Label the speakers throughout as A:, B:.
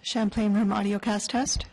A: Champlain Room audiocast test.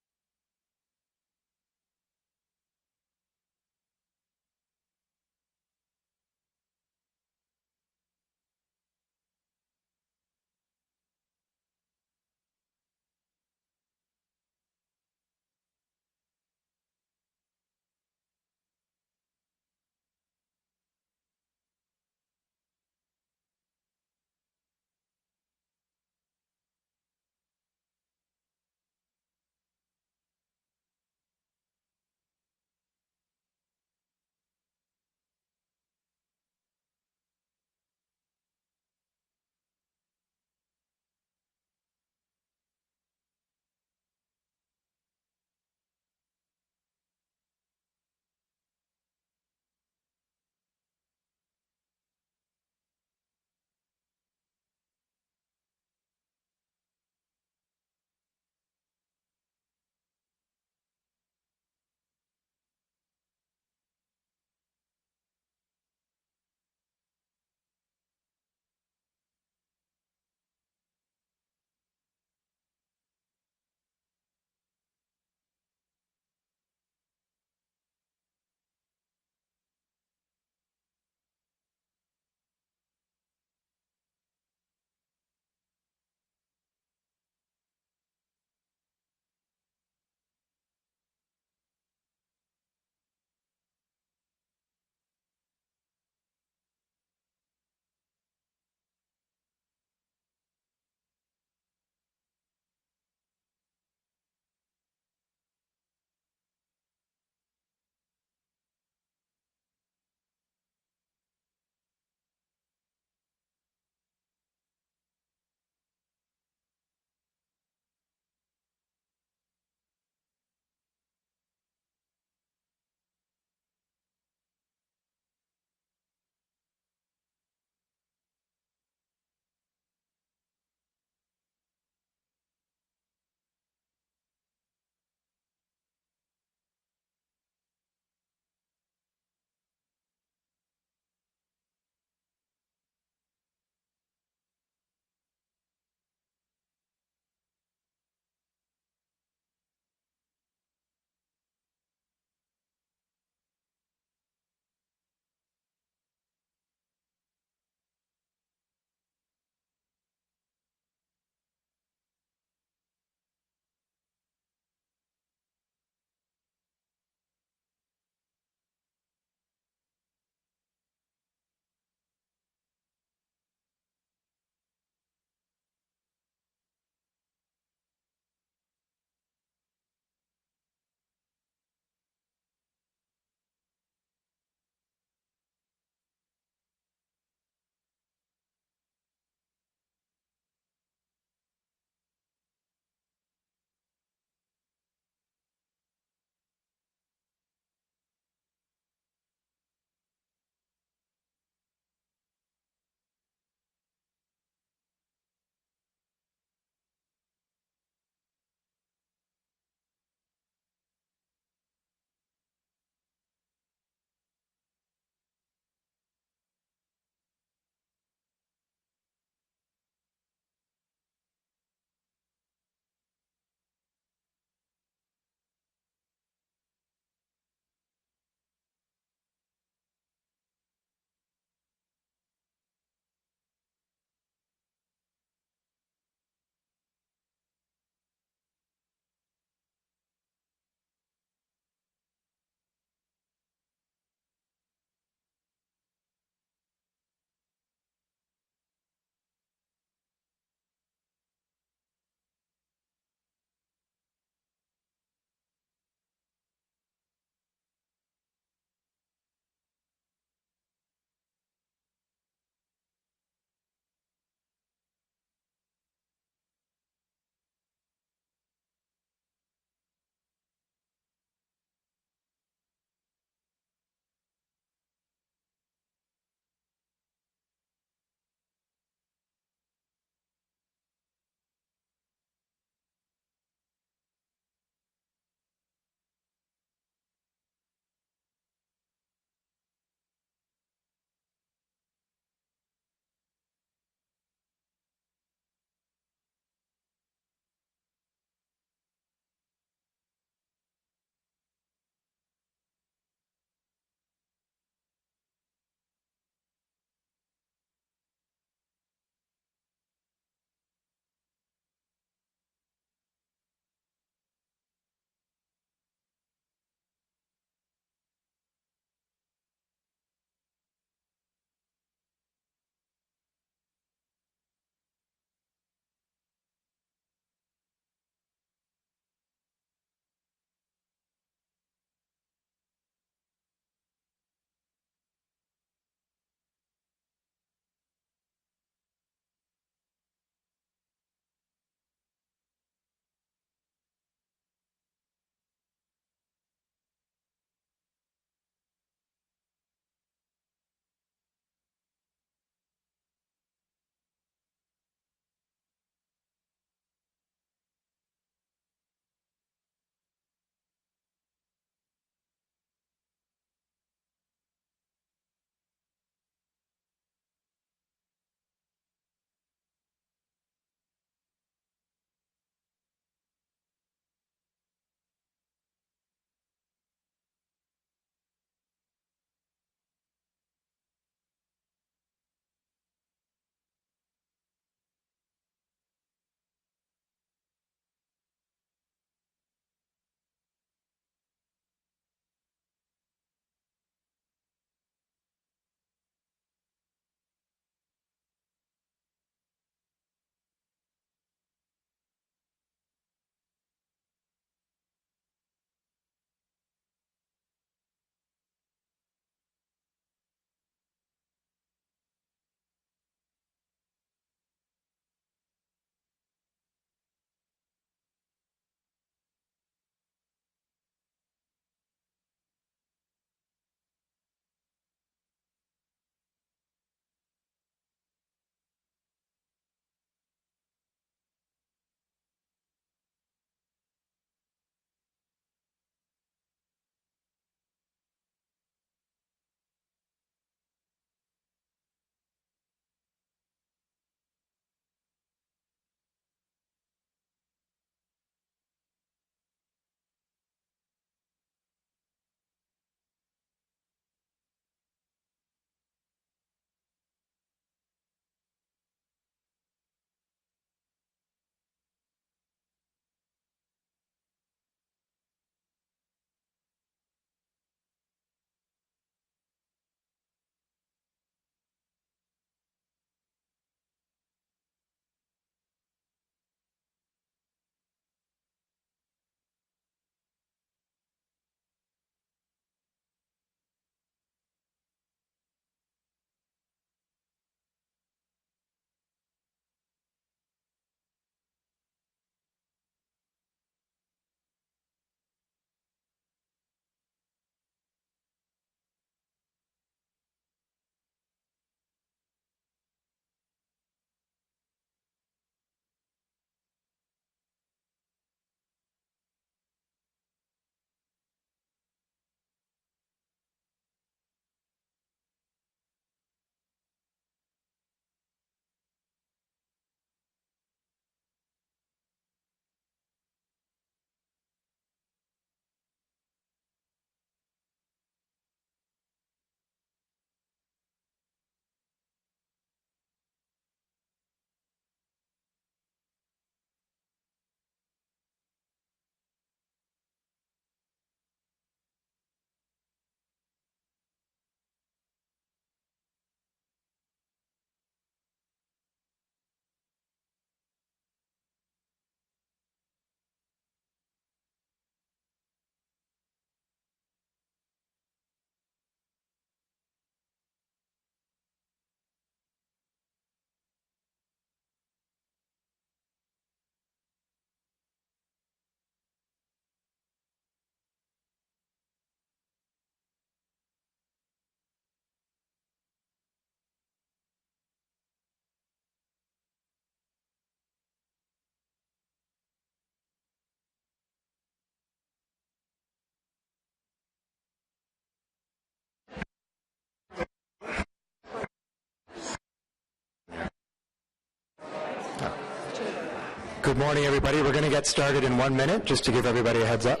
B: Good morning, everybody. We're going to get started in 1 minute, just to give everybody a heads up.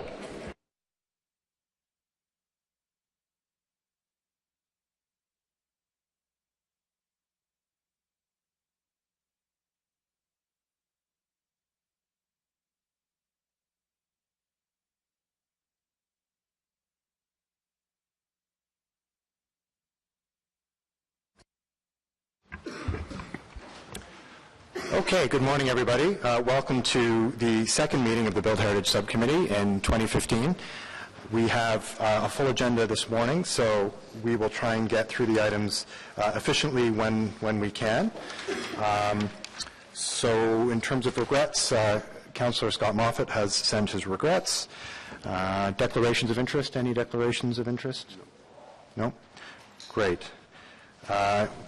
B: Okay, good morning, everybody. Welcome to the second meeting of the Built Heritage Subcommittee in 2015. We have a full agenda this morning, so we will try and get through the items efficiently when we can. So in terms of regrets, Councillor Scott Moffat has sent his regrets. Declarations of interest, any declarations of interest? No? Great.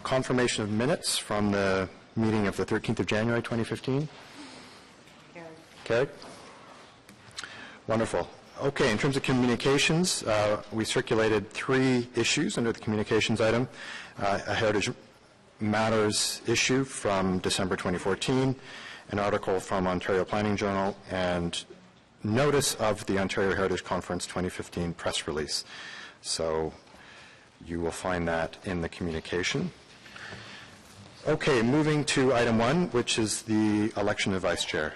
B: Confirmation of minutes from the meeting of the 13th of January 2015? Carried. Wonderful. Okay, in terms of communications, we circulated 3 issues under the communications item. A Heritage Matters issue from December 2014, an article from Ontario Planning Journal, and notice of the Ontario Heritage Conference 2015 press release. So you will find that in the communication. Okay, moving to item 1, which is the election of vice chair.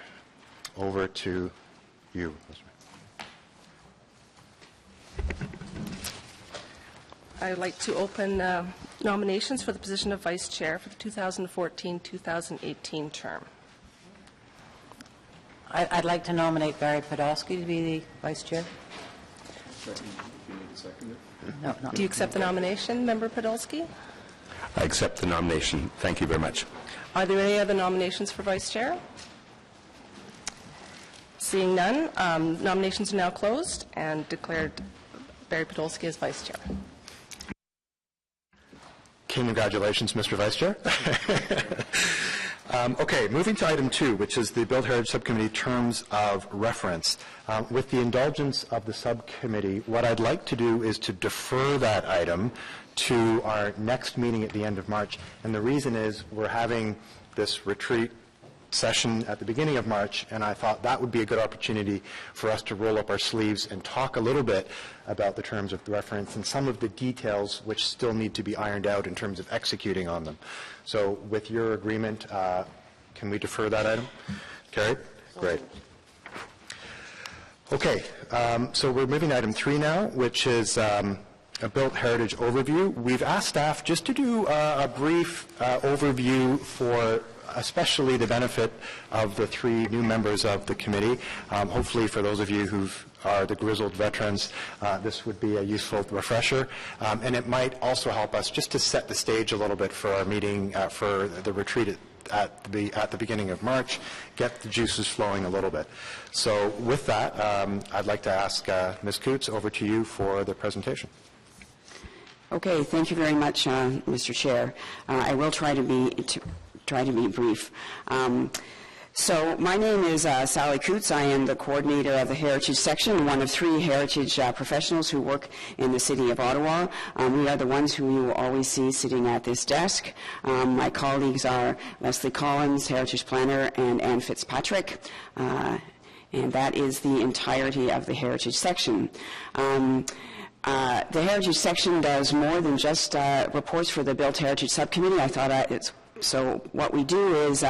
B: Over to you.
C: I'd like to open nominations for the position of vice chair for the 2014-2018 term.
D: I'd like to nominate Barry Podolsky to be the vice chair. No.
C: Do you accept the nomination, Member Podolsky?
E: I accept the nomination. Thank you very much.
C: Are there any other nominations for vice chair? Seeing none, nominations are now closed and declared Barry Podolsky as vice chair.
B: Congratulations, Mr. Vice Chair. Okay, moving to item 2, which is the Built Heritage Subcommittee terms of reference. With the indulgence of the subcommittee, what I'd like to do is to defer that item to our next meeting at the end of March. And the reason is we're having this retreat session at the beginning of March, and I thought that would be a good opportunity for us to roll up our sleeves and talk a little bit about the terms of reference and some of the details which still need to be ironed out in terms of executing on them. So with your agreement, can we defer that item? Carried? Great. Okay, so we're moving to item 3 now, which is a Built Heritage overview. We've asked staff just to do a brief overview for especially the benefit of the 3 new members of the committee. Hopefully for those of you who are the grizzled veterans, this would be a useful refresher. And it might also help us just to set the stage a little bit for our meeting, for the retreat at the beginning of March, get the juices flowing a little bit. So with that, I'd like to ask Ms. Coots, over to you for the presentation.
F: Okay, thank you very much, Mr. Chair. I will try to be brief. So my name is Sally Coots. I am the coordinator of the Heritage Section, one of 3 Heritage professionals who work in the City of Ottawa. We are the ones who you will always see sitting at this desk. My colleagues are Leslie Collins, Heritage Planner, and Anne Fitzpatrick. And that is the entirety of the Heritage Section. The Heritage Section does more than just reports for the Built Heritage Subcommittee. I thought so what we do is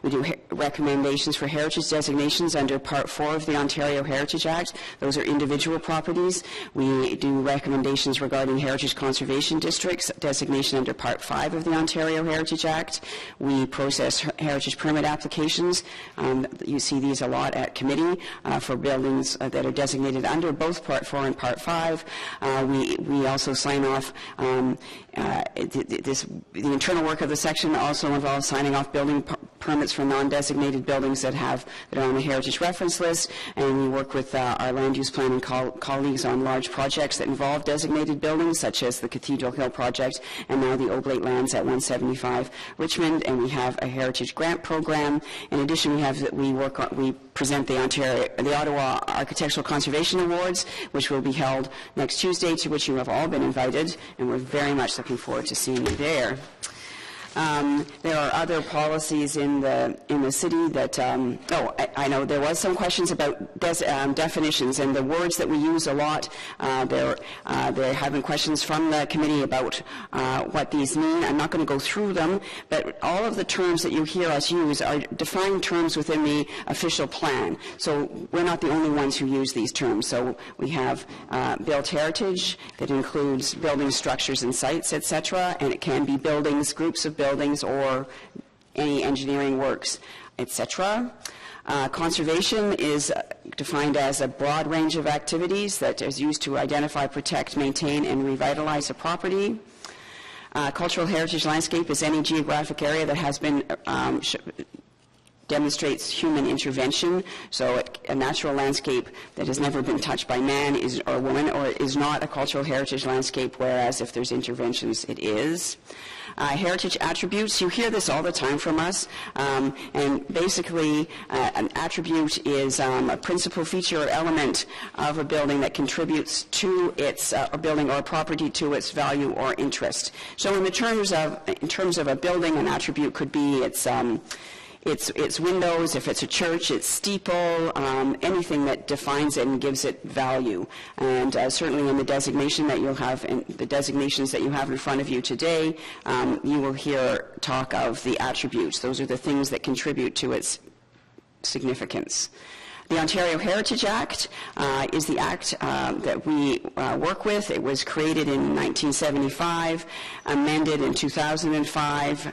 F: we do recommendations for heritage designations under Part 4 of the Ontario Heritage Act. Those are individual properties. We do recommendations regarding heritage conservation districts, designation under Part 5 of the Ontario Heritage Act. We process heritage permit applications. You see these a lot at committee for buildings that are designated under both Part 4 and Part 5. We also sign off the internal work of the section also involves signing off building permits for non-designated buildings that are on the Heritage Reference List, and we work with our land use planning colleagues on large projects that involve designated buildings, such as the Cathedral Hill project and now the Oblate Lands at 175 Richmond, and we have a heritage grant program. In addition, we present the Ottawa Architectural Conservation Awards, which will be held next Tuesday, to which you have all been invited, and we're very much looking forward to seeing you there. There are other policies in the city that, I know there was some questions about definitions and the words that we use a lot. There have been questions from the committee about what these mean. I'm not going to go through them, but all of the terms that you hear us use are defined terms within the official plan. So we're not the only ones who use these terms. So we have built heritage that includes buildings, structures, and sites, etc., and it can be buildings, groups of buildings, or any engineering works, etc. Conservation is defined as a broad range of activities that is used to identify, protect, maintain, and revitalize a property. Cultural heritage landscape is any geographic area that has been demonstrates human intervention. So a natural landscape that has never been touched by man or woman or is not a cultural heritage landscape, whereas if there's interventions, it is. Heritage attributes, you hear this all the time from us, and basically an attribute is a principal feature or element of a building that contributes to its a building or a property to its value or interest. So in terms of a building, an attribute could be its windows, if it's a church, its steeple, anything that defines it and gives it value. And certainly in the designation that you'll have, in the designations that you have in front of you today, you will hear talk of the attributes. Those are the things that contribute to its significance. The Ontario Heritage Act is the act that we work with. It was created in 1975, amended in 2005.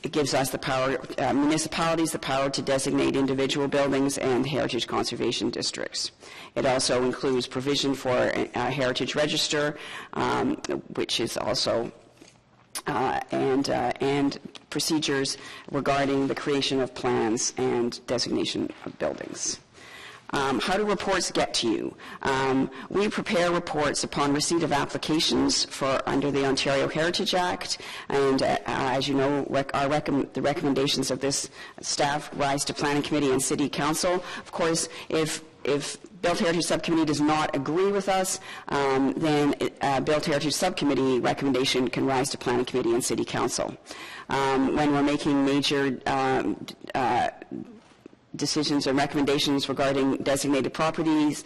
F: It gives us the power, municipalities, the power to designate individual buildings and heritage conservation districts. It also includes provision for a heritage register, which is also, and procedures regarding the creation of plans and designation of buildings. How do reports get to you? We prepare reports upon receipt of applications under the Ontario Heritage Act, and as you know, the recommendations of this staff rise to Planning Committee and City Council. Of course, if Built Heritage Subcommittee does not agree with us, then Built Heritage Subcommittee recommendation can rise to Planning Committee and City Council. When we're making major decisions and recommendations regarding designated properties,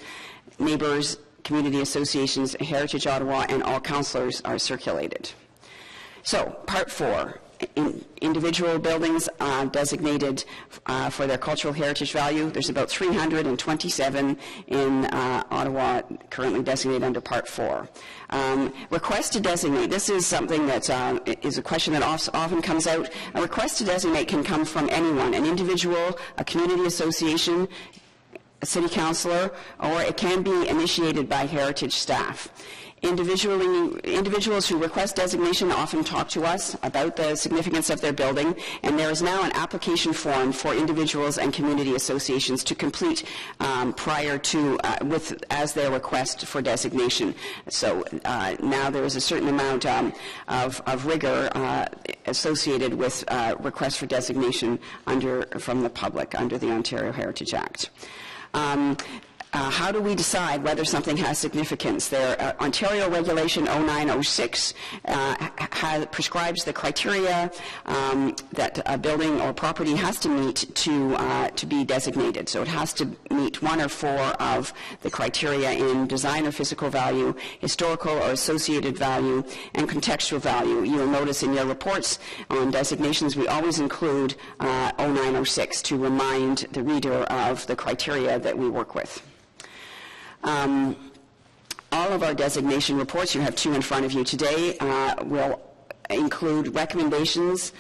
F: neighbors, community associations, Heritage Ottawa, and all councillors are circulated. So, Part 4, individual buildings designated for their cultural heritage value. There's about 327 in Ottawa currently designated under Part 4. Request to designate. This is something that is a question that often comes out. A request to designate can come from anyone, an individual, a community association, a city councillor, or it can be initiated by heritage staff. Individuals who request designation often talk to us about the significance of their building, and there is now an application form for individuals and community associations to complete prior to, as their request for designation. So now there is a certain amount of rigor associated with requests for designation from the public under the Ontario Heritage Act. How do we decide whether something has significance? Ontario Regulation 0906 prescribes the criteria that a building or property has to meet to be designated. So it has to meet one or four of the criteria in design or physical value, historical or associated value, and contextual value. You will notice in your reports on designations we always include 0906 to remind the reader of the criteria that we work with. All of our designation reports, you have two in front of you today, will include recommendations,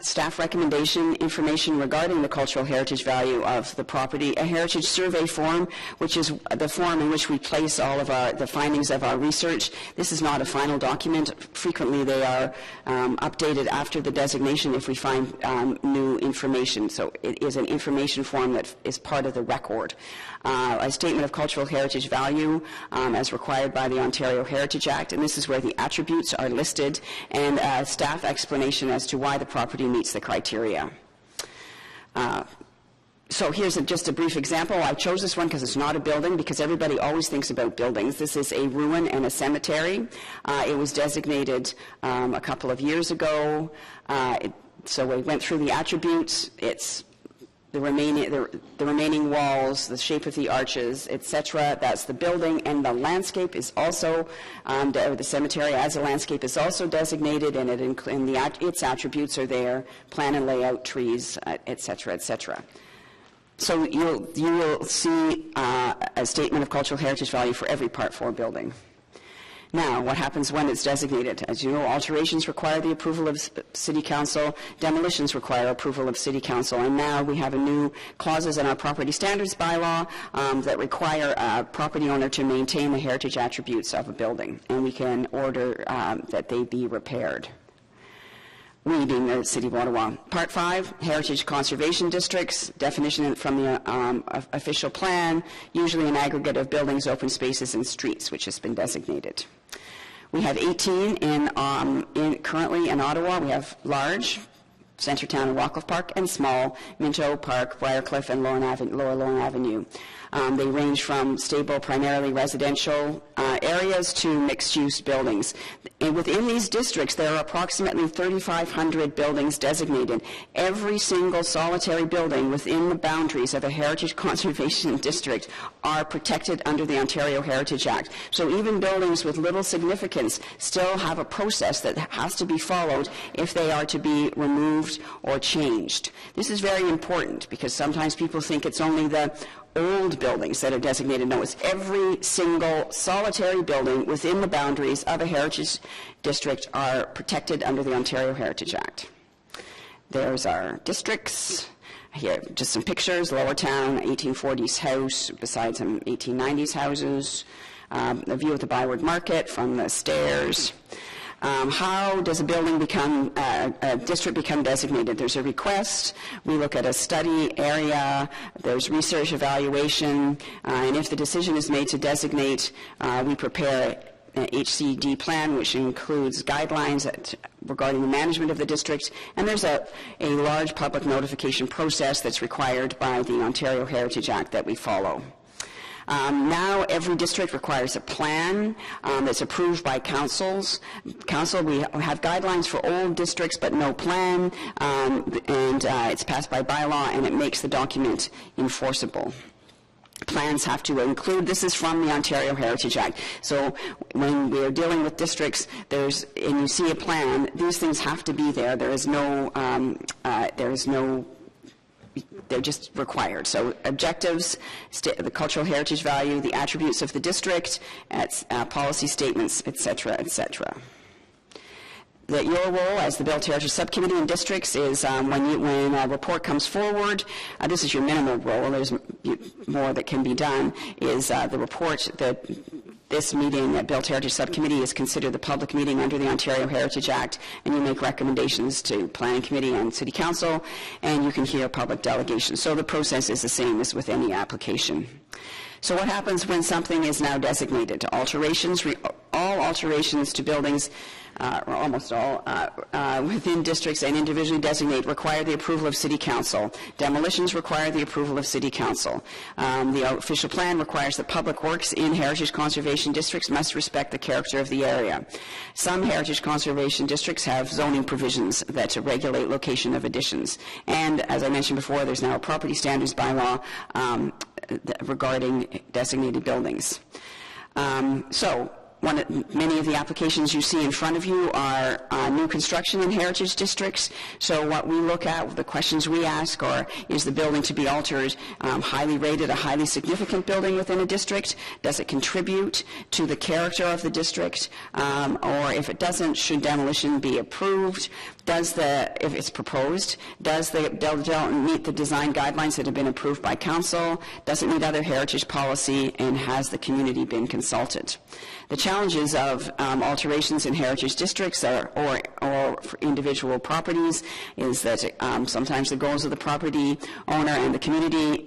F: staff recommendation, information regarding the cultural heritage value of the property, a heritage survey form, which is the form in which we place all of the findings of our research. This is not a final document. Frequently they are updated after the designation if we find new information. So it is an information form that is part of the record. A statement of cultural heritage value as required by the Ontario Heritage Act, and this is where the attributes are listed, and a staff explanation as to why the property meets the criteria. So here's just a brief example. I chose this one because it's not a building, because everybody always thinks about buildings. This is a ruin and a cemetery. It was designated a couple of years ago. So we went through the attributes. It's the remaining walls, the shape of the arches, etc. That's the building, and the landscape is also, the cemetery as a landscape is also designated, and its attributes are there: plan and layout, trees, etc., etc. So you will see a statement of cultural heritage value for every Part 4 building. Now, what happens when it's designated? As you know, alterations require the approval of City Council, demolitions require approval of City Council, and now we have a new clauses in our property standards bylaw that require a property owner to maintain the heritage attributes of a building, and we can order that they be repaired. We being the City of Ottawa. Part 5, Heritage Conservation Districts, definition from the official plan, usually an aggregate of buildings, open spaces, and streets, which has been designated. We have 18 currently in Ottawa. We have large, Centretown and Rockcliffe Park, and small, Minto Park, Briarcliff, and Lower Lorne Avenue. They range from stable, primarily residential areas to mixed-use buildings. And within these districts, there are approximately 3,500 buildings designated. Every single solitary building within the boundaries of a heritage conservation district are protected under the Ontario Heritage Act. So even buildings with little significance still have a process that has to be followed if they are to be removed or changed. This is very important because sometimes people think it's only the old buildings that are designated. No, it's every single solitary building within the boundaries of a heritage district are protected under the Ontario Heritage Act. There's our districts. Here, just some pictures. Lower Town, 1840s house, beside some 1890s houses. A view of the Byward Market from the stairs. How does a building become, a district become designated? There's a request, we look at a study area, there's research evaluation, and if the decision is made to designate, we prepare an HCD plan, which includes guidelines regarding the management of the district, and there's a large public notification process that's required by the Ontario Heritage Act that we follow. Now every district requires a plan that's approved by councils. We have guidelines for old districts but no plan, and it's passed by bylaw, and it makes the document enforceable. Plans have to include, this is from the Ontario Heritage Act, so when we're dealing with districts, and you see a plan, these things have to be there. They're just required. So objectives, the cultural heritage value, the attributes of the district, policy statements, etc., etc. That your role as the Built Heritage Subcommittee in districts is when a report comes forward, this is your minimal role, there's more that can be done, is the report that this meeting at Built Heritage Subcommittee is considered the public meeting under the Ontario Heritage Act, and you make recommendations to Planning Committee and City Council, and you can hear public delegations. So the process is the same as with any application. So what happens when something is now designated? Alterations, all alterations to buildings, or almost all, within districts and individually designate require the approval of City Council. Demolitions require the approval of City Council. The official plan requires that public works in heritage conservation districts must respect the character of the area. Some heritage conservation districts have zoning provisions that regulate location of additions. And as I mentioned before, there's now a property standards bylaw regarding designated buildings. Many of the applications you see in front of you are new construction in heritage districts. So what we look at, the questions we ask are, is the building to be altered, highly rated, a highly significant building within a district? Does it contribute to the character of the district? Or if it doesn't, should demolition be approved? If it's proposed, does the building meet the design guidelines that have been approved by council? Does it meet other heritage policy? And has the community been consulted? The challenges of alterations in heritage districts or for individual properties is that sometimes the goals of the property owner and the community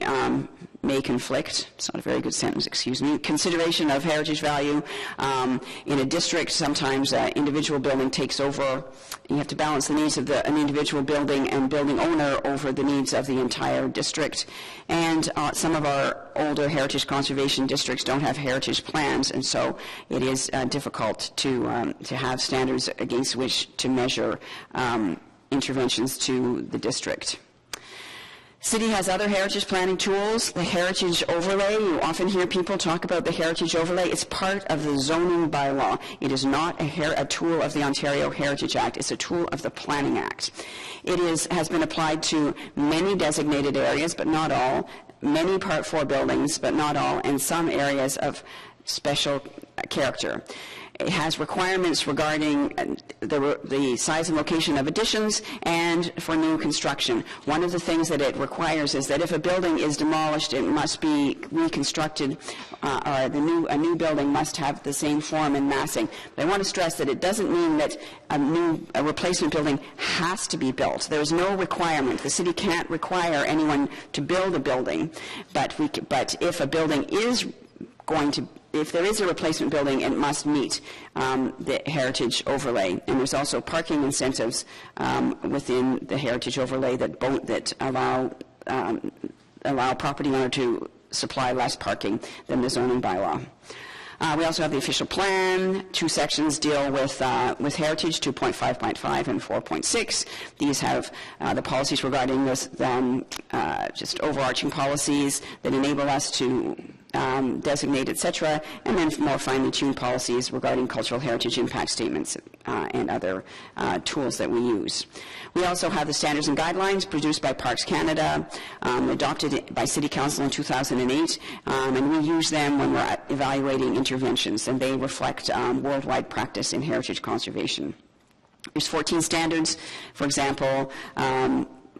F: may conflict. It's not a very good sentence, excuse me. Consideration of heritage value. In a district, sometimes an individual building takes over. You have to balance the needs of an individual building and building owner over the needs of the entire district. And some of our older heritage conservation districts don't have heritage plans, and so it is difficult to have standards against which to measure interventions to the district. City has other heritage planning tools. The heritage overlay, you often hear people talk about the heritage overlay. It's part of the zoning bylaw. It is not a tool of the Ontario Heritage Act. It's a tool of the Planning Act. It has been applied to many designated areas, but not all, many Part 4 buildings, but not all, and some areas of special character. It has requirements regarding the size and location of additions and for new construction. One of the things that it requires is that if a building is demolished, it must be reconstructed, or a new building must have the same form and massing. But I want to stress that it doesn't mean that a replacement building has to be built. There is no requirement. The city can't require anyone to build a building, but if a building is if there is a replacement building, it must meet the heritage overlay. And there's also parking incentives within the heritage overlay that allow property owner to supply less parking than the zoning bylaw. We also have the official plan. 2 sections deal with heritage, 2.5.5 and 4.6. These have the policies regarding this, just overarching policies that enable us to designate, etc., and then more finely tuned policies regarding cultural heritage impact statements and other tools that we use. We also have the standards and guidelines produced by Parks Canada, adopted by City Council in 2008, and we use them when we're evaluating interventions, and they reflect worldwide practice in heritage conservation. There's 14 standards. For example,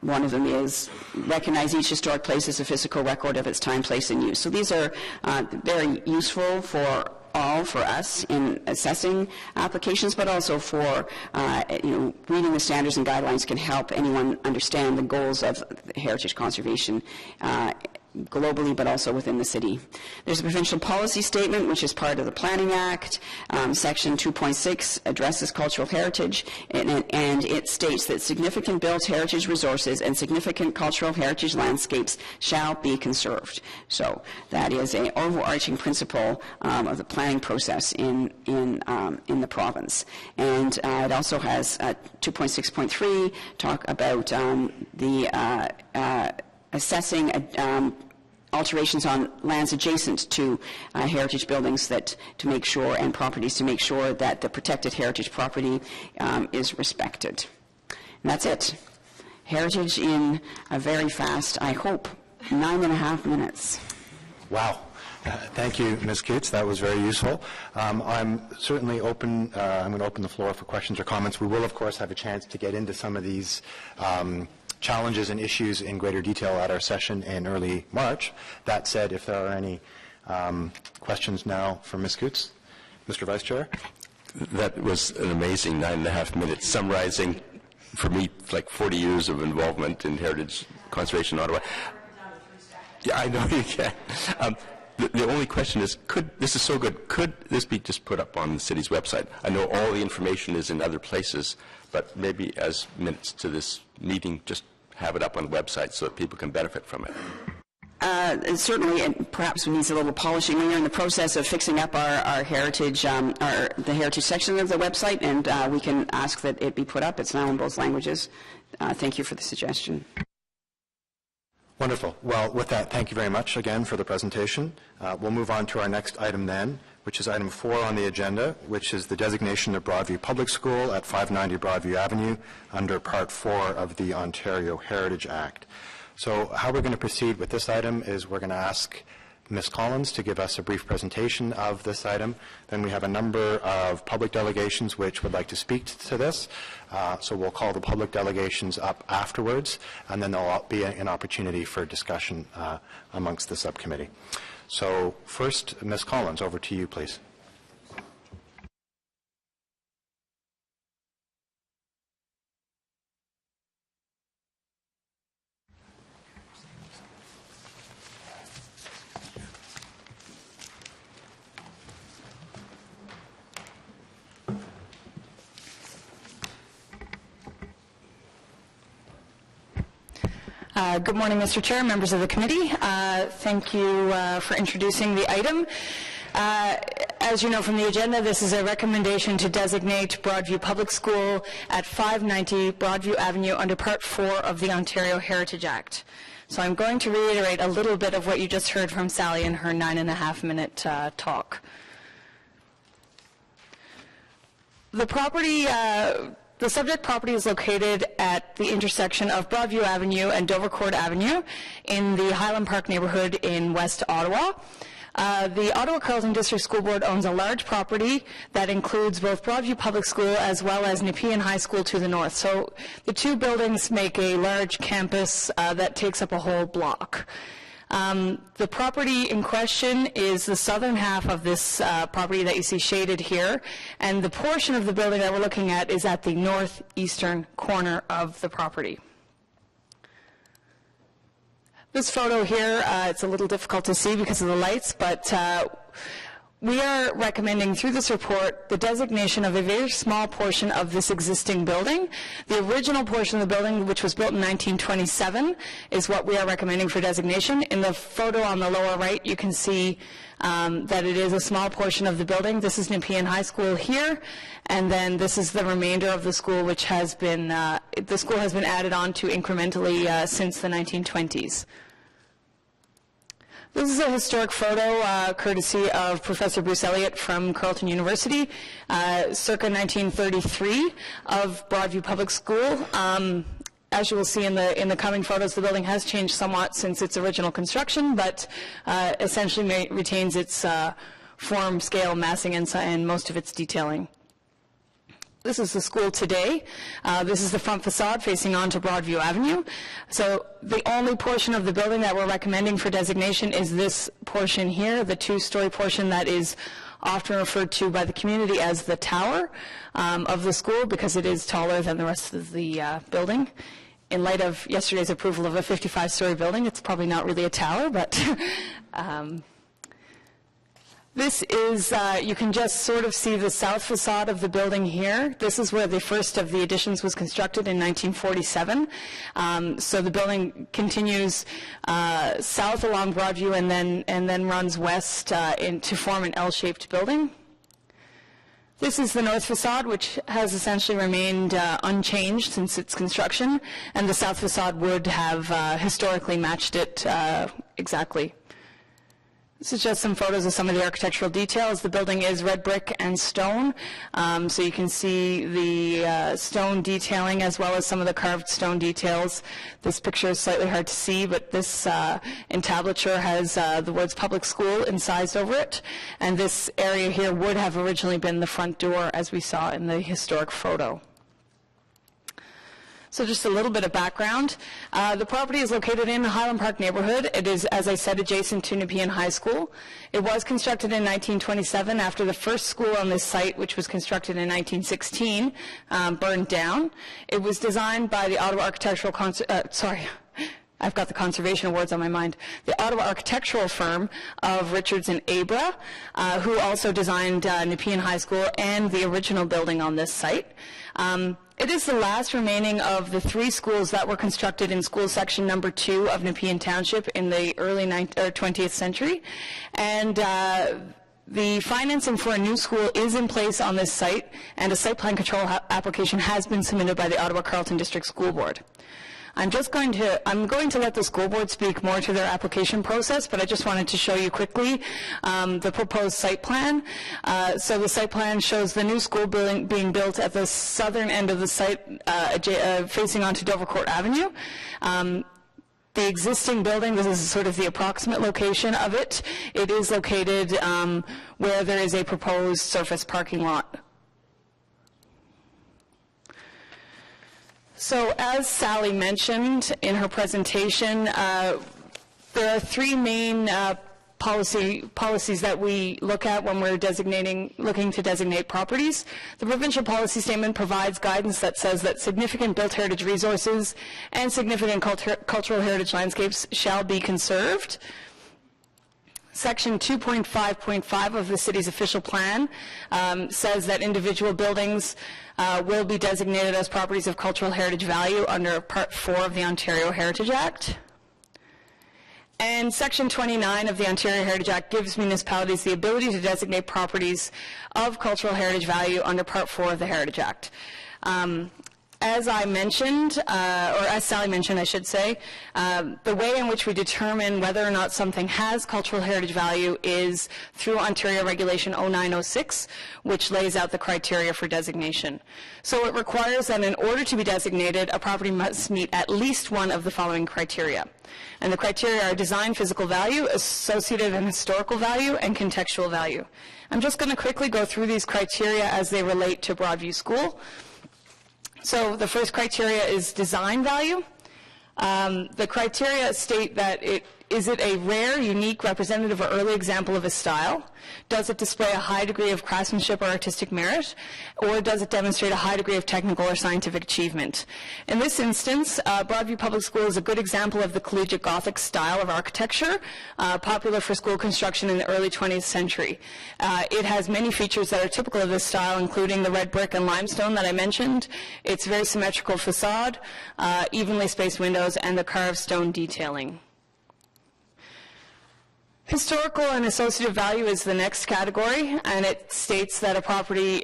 F: one of them is recognize each historic place as a physical record of its time, place, and use. So these are very useful for us in assessing applications, but also for reading the standards and guidelines can help anyone understand the goals of heritage conservation globally, but also within the city. There's a provincial policy statement, which is part of the Planning Act. Section 2.6 addresses cultural heritage, and it states that significant built heritage resources and significant cultural heritage landscapes shall be conserved. So that is an overarching principle of the planning process in the province. And it also has 2.6.3 talk about the assessing alterations on lands adjacent to heritage buildings to make sure, and properties to make sure that the protected heritage property is respected. And that's it. Heritage in a very fast, I hope, 9.5 minutes.
B: Wow. Thank you, Ms. Coates. That was very useful. I'm certainly open. I'm going to open the floor for questions or comments. We will, of course, have a chance to get into some of these challenges and issues in greater detail at our session in early March. That said, if there are any questions now for Ms. Coates, Mr. Vice Chair.
E: That was an amazing 9.5 minutes, summarizing, for me, like 40 years of involvement in heritage conservation in Ottawa. Yeah, I know you can. The only question is, this is so good, could this be just put up on the city's website? I know all the information is in other places, but maybe as minutes to this meeting, just have it up on the website so that people can benefit from it.
F: Certainly, and perhaps it needs a little polishing. We are in the process of fixing up our heritage, the heritage section of the website, and we can ask that it be put up. It's now in both languages. Thank you for the suggestion.
B: Wonderful. Well, with that, thank you very much again for the presentation. We'll move on to our next item then, which is item 4 on the agenda, which is the designation of Broadview Public School at 590 Broadview Avenue under Part 4 of the Ontario Heritage Act. So how we're going to proceed with this item is we're going to ask Ms. Collins to give us a brief presentation of this item. Then we have a number of public delegations which would like to speak to this. So we'll call the public delegations up afterwards, and then there'll be an opportunity for discussion amongst the subcommittee. So first, Ms. Collins, over to you, please.
A: Good morning, Mr. Chair, members of the committee. Thank you for introducing the item. As you know from the agenda, this is a recommendation to designate Broadview Public School at 590 Broadview Avenue under Part 4 of the Ontario Heritage Act. So I'm going to reiterate a little bit of what you just heard from Sally in her 9.5-minute talk. The subject property is located at the intersection of Broadview Avenue and Dovercourt Avenue in the Highland Park neighborhood in West Ottawa. The Ottawa Carleton District School Board owns a large property that includes both Broadview Public School as well as Nepean High School to the north. So the two buildings make a large campus that takes up a whole block. The property in question is the southern half of this property that you see shaded here, and the portion of the building that we're looking at is at the northeastern corner of the property. This photo here, it's a little difficult to see because of the lights, but we are recommending through this report the designation of a very small portion of this existing building. The original portion of the building, which was built in 1927, is what we are recommending for designation. In the photo on the lower right, you can see that it is a small portion of the building. This is Nepean High School here, and then this is the remainder of the school, which has been, the school has been added on to incrementally since the 1920s. This is a historic photo courtesy of Professor Bruce Elliott from Carleton University, circa 1933, of Broadview Public School. As you will see in the coming photos, the building has changed somewhat since its original construction, but essentially retains its form, scale, massing, and most of its detailing. This is the school today. This is the front facade facing onto Broadview Avenue. So the only portion of the building that we're recommending for designation is this portion here, the two-story portion that is often referred to by the community as the tower of the school, because it is taller than the rest of the building. In light of yesterday's approval of a 55-story building, it's probably not really a tower, but this is, you can just sort of see the south facade of the building here. This is where the first of the additions was constructed in 1947. So the building continues south along Broadview and then runs west to form an L-shaped building. This is the north facade, which has essentially remained unchanged since its construction, and the south facade would have historically matched it exactly. This is just some photos of some of the architectural details. The building is red brick and stone, so you can see the stone detailing as well as some of the carved stone details. This picture is slightly hard to see, but this entablature has the words public school incised over it, and this area here would have originally been the front door, as we saw in the historic photo. So just a little bit of background. The property is located in the Highland Park neighborhood. It is, as I said, adjacent to Nepean High School. It was constructed in 1927 after the first school on this site, which was constructed in 1916, burned down. It was designed by the Ottawa Architectural I've got the conservation awards on my mind. The Ottawa architectural firm of Richards and Abra, who also designed Nepean High School and the original building on this site. It is the last remaining of the three schools that were constructed in school section number 2 of Nepean Township in the early 20th century. And the financing for a new school is in place on this site, and a site plan control application has been submitted by the Ottawa Carleton District School Board. I'm going to let the school board speak more to their application process, but I just wanted to show you quickly the proposed site plan. So the site plan shows the new school building being built at the southern end of the site facing onto Dovercourt Avenue. The existing building, this is sort of the approximate location of it. It is located where there is a proposed surface parking lot. So as Sally mentioned in her presentation, there are three main policies that we look at when we're looking to designate properties. The provincial policy statement provides guidance that says that significant built heritage resources and significant cultural heritage landscapes shall be conserved. Section 2.5.5 of the city's official plan says that individual buildings will be designated as properties of cultural heritage value under Part 4 of the Ontario Heritage Act. And Section 29 of the Ontario Heritage Act gives municipalities the ability to designate properties of cultural heritage value under Part 4 of the Heritage Act. As I mentioned, or as Sally mentioned, I should say, the way in which we determine whether or not something has cultural heritage value is through Ontario Regulation 0906, which lays out the criteria for designation. So it requires that in order to be designated, a property must meet at least one of the following criteria. And the criteria are design, physical value, associative and historical value, and contextual value. I'm just going to quickly go through these criteria as they relate to Broadview School. So the first criteria is design value. The criteria state that is it a rare, unique, representative, or early example of a style? Does it display a high degree of craftsmanship or artistic merit? Or does it demonstrate a high degree of technical or scientific achievement? In this instance, Broadview Public School is a good example of the collegiate Gothic style of architecture, popular for school construction in the early 20th century. It has many features that are typical of this style, including the red brick and limestone that I mentioned, its very symmetrical facade, evenly spaced windows, and the carved stone detailing. Historical and associative value is the next category, and it states that a property,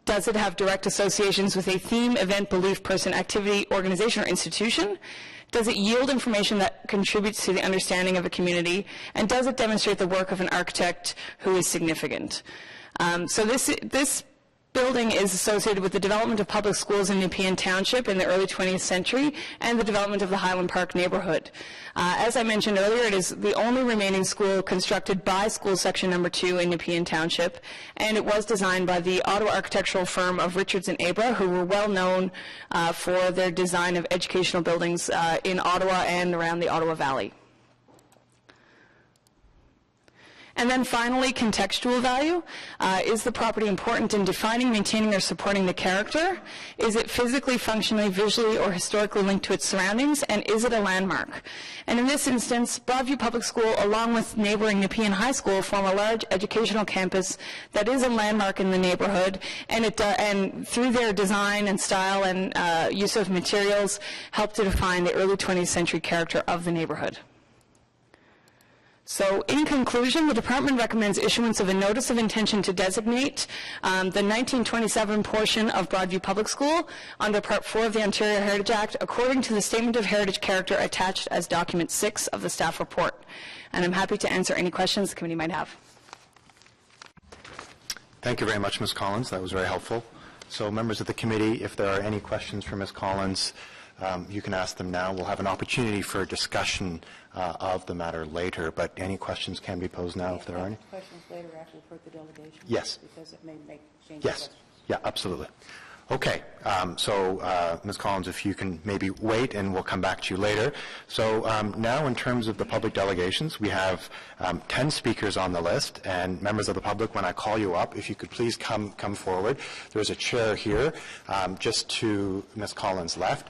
A: does it have direct associations with a theme, event, belief, person, activity, organization, or institution? Does it yield information that contributes to the understanding of a community? And does it demonstrate the work of an architect who is significant? So this building is associated with the development of public schools in Nepean Township in the early 20th century and the development of the Highland Park neighborhood. As I mentioned earlier, it is the only remaining school constructed by School Section Number 2 in Nepean Township, and it was designed by the Ottawa architectural firm of Richards and Abra, who were well known for their design of educational buildings in Ottawa and around the Ottawa Valley. And then finally, contextual value. Is the property important in defining, maintaining, or supporting the character? Is it physically, functionally, visually, or historically linked to its surroundings? And is it a landmark? And in this instance, Broadview Public School, along with neighboring Nepean High School, form a large educational campus that is a landmark in the neighborhood, and and through their design and style and use of materials, help to define the early 20th century character of the neighborhood. So in conclusion, the department recommends issuance of a notice of intention to designate the 1927 portion of Broadview Public School under Part 4 of the Ontario Heritage Act according to the Statement of Heritage Character attached as Document 6 of the staff report. And I'm happy to answer any questions the committee might have.
B: Thank you very much, Ms. Collins. That was very helpful. So members of the committee, if there are any questions for Ms. Collins, you can ask them now. We'll have an opportunity for a discussion of the matter later, but any questions can be posed now if there are any.
D: Questions later after you've heard the delegation?
B: Yes.
D: Because it may make changes.
B: Yes. Yeah, absolutely. Okay. Ms. Collins, if you can maybe wait, and we'll come back to you later. So now in terms of the public delegations, we have 10 speakers on the list, and members of the public, when I call you up, if you could please come forward. There's a chair here just to Ms. Collins' left.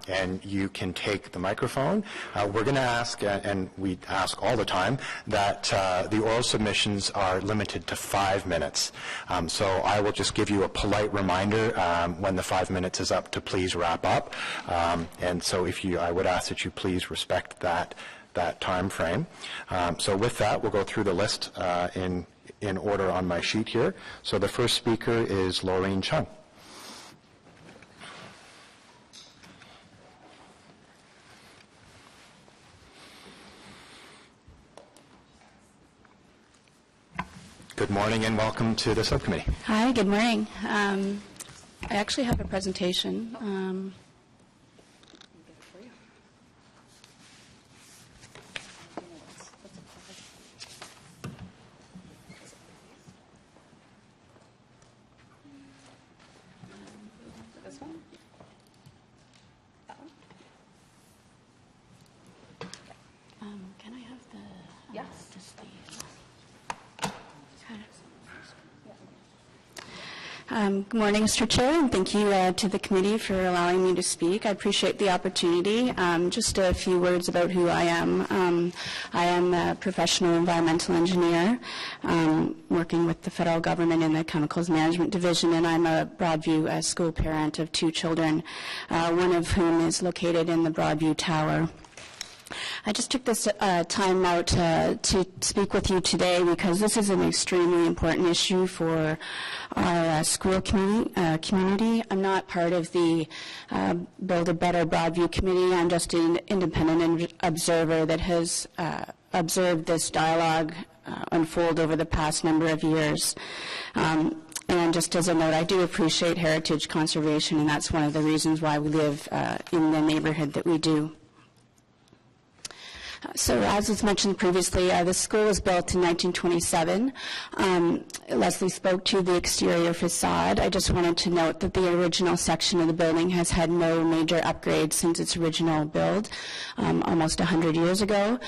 B: And you can take the microphone. We're going to ask, and we ask all the time, that the oral submissions are limited to 5 minutes. So I will just give you a polite reminder when the 5 minutes is up to please wrap up. And so I would ask that you please respect that time frame. So with that, we'll go through the list in order on my sheet here. So the first speaker is Laureen Chung. Good morning and welcome to the subcommittee.
G: Hi, good morning. I actually have a presentation.
C: This one? That one?
G: Can I have the...
C: Yes.
G: Just the... Good morning, Mr. Chair, and thank you to the committee for allowing me to speak. I appreciate the opportunity. Just a few words about who I am. I am a professional environmental engineer working with the federal government in the Chemicals Management Division, and I'm a Broadview school parent of 2 children, one of whom is located in the Broadview Tower. I just took this time out to speak with you today because this is an extremely important issue for our school community. I'm not part of the Build a Better Broadview Committee. I'm just an independent observer that has observed this dialogue unfold over the past number of years. And just as a note, I do appreciate heritage conservation, and that's one of the reasons why we live in the neighborhood that we do. So as was mentioned previously, the school was built in 1927. Leslie spoke to the exterior facade. I just wanted to note that the original section of the building has had no major upgrades since its original build, almost 100 years ago.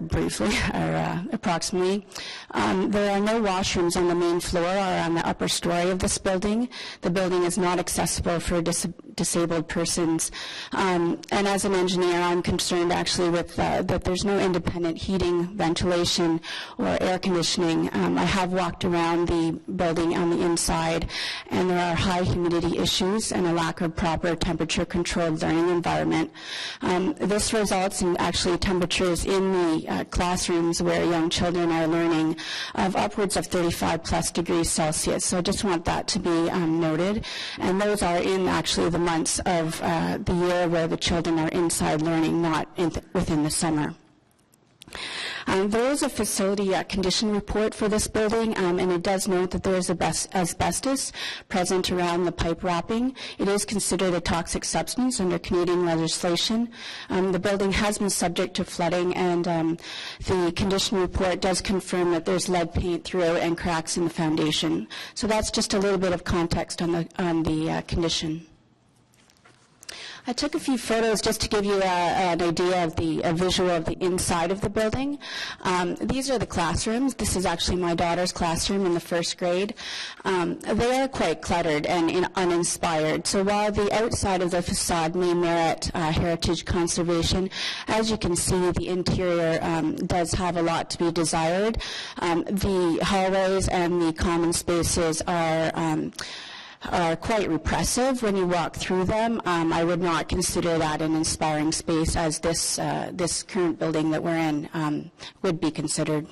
G: Briefly, or approximately. There are no washrooms on the main floor or on the upper story of this building. The building is not accessible for disabled persons. And as an engineer, I'm concerned actually with that there's no independent heating, ventilation, or air conditioning. I have walked around the building on the inside, and there are high humidity issues and a lack of proper temperature-controlled learning environment. This results in actually temperatures in the classrooms where young children are learning of upwards of 35 plus degrees Celsius. So I just want that to be noted. And those are in actually the months of the year where the children are inside learning, not within the summer. There is a facility condition report for this building, and it does note that there is asbestos present around the pipe wrapping. It is considered a toxic substance under Canadian legislation. The building has been subject to flooding, and the condition report does confirm that there's lead paint throughout and cracks in the foundation. So that's just a little bit of context on the condition. I took a few photos just to give you an idea of a visual of the inside of the building. These are the classrooms. This is actually my daughter's classroom in the 1st grade. They are quite cluttered and uninspired. So while the outside of the facade may merit heritage conservation, as you can see, the interior does have a lot to be desired. The hallways and the common spaces are quite repressive when you walk through them. I would not consider that an inspiring space as this current building that we're in would be considered.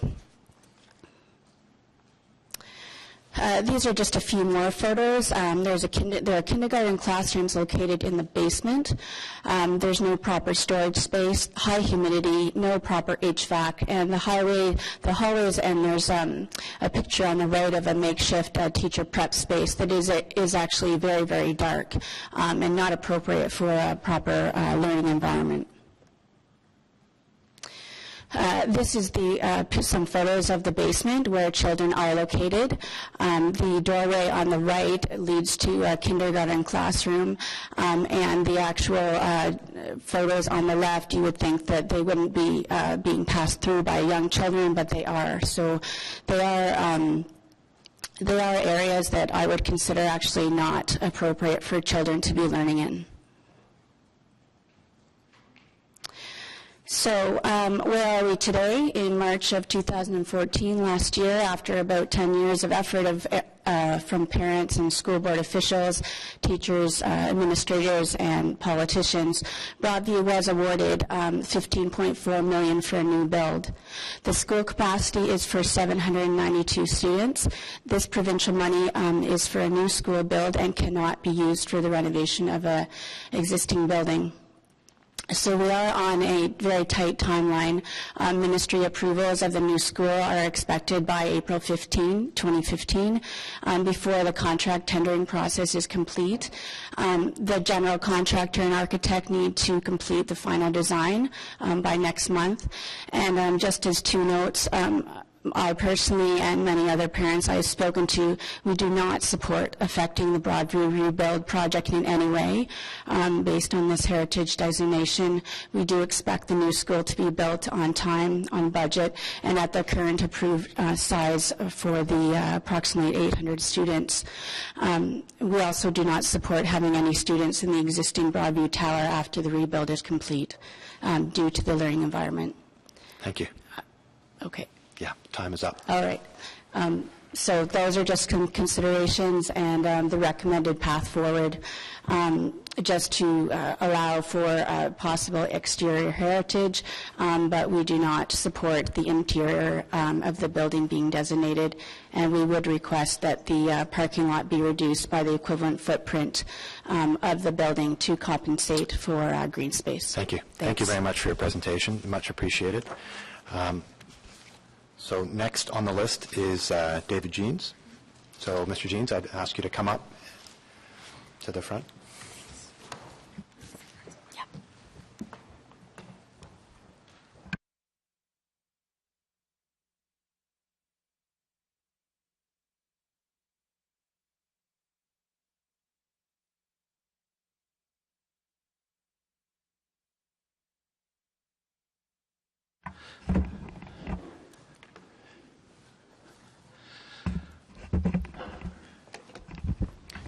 G: These are just a few more photos. There are kindergarten classrooms located in the basement. There's no proper storage space, high humidity, no proper HVAC, and the hallways, and there's a picture on the right of a makeshift teacher prep space that is actually very, very dark and not appropriate for a proper learning environment. This is some photos of the basement where children are located. The doorway on the right leads to a kindergarten classroom, and the actual photos on the left, you would think that they wouldn't be being passed through by young children, but they are. So they are areas that I would consider actually not appropriate for children to be learning in. So where are we today? In March of 2014, last year, after about 10 years of effort from parents and school board officials, teachers, administrators, and politicians, Broadview was awarded $15.4 million for a new build. The school capacity is for 792 students. This provincial money is for a new school build and cannot be used for the renovation of an existing building. So we are on a very tight timeline. Ministry approvals of the new school are expected by April 15, 2015, before the contract tendering process is complete. The general contractor and architect need to complete the final design by next month. And just as 2 notes, I personally and many other parents I have spoken to, we do not support affecting the Broadview rebuild project in any way. Based on this heritage designation, we do expect the new school to be built on time, on budget, and at the current approved size for the approximately 800 students. We also do not support having any students in the existing Broadview Tower after the rebuild is complete due to the learning environment.
B: Thank you.
G: Okay.
B: Yeah, time is up.
G: All right. So those are just considerations and the recommended path forward, just to allow for possible exterior heritage, but we do not support the interior of the building being designated, and we would request that the parking lot be reduced by the equivalent footprint of the building to compensate for green space.
B: Thank you.
G: Thanks.
B: Thank you very much for your presentation. Much appreciated. So next on the list is David Jeans. So, Mr. Jeans, I'd ask you to come up to the front.
G: Yeah.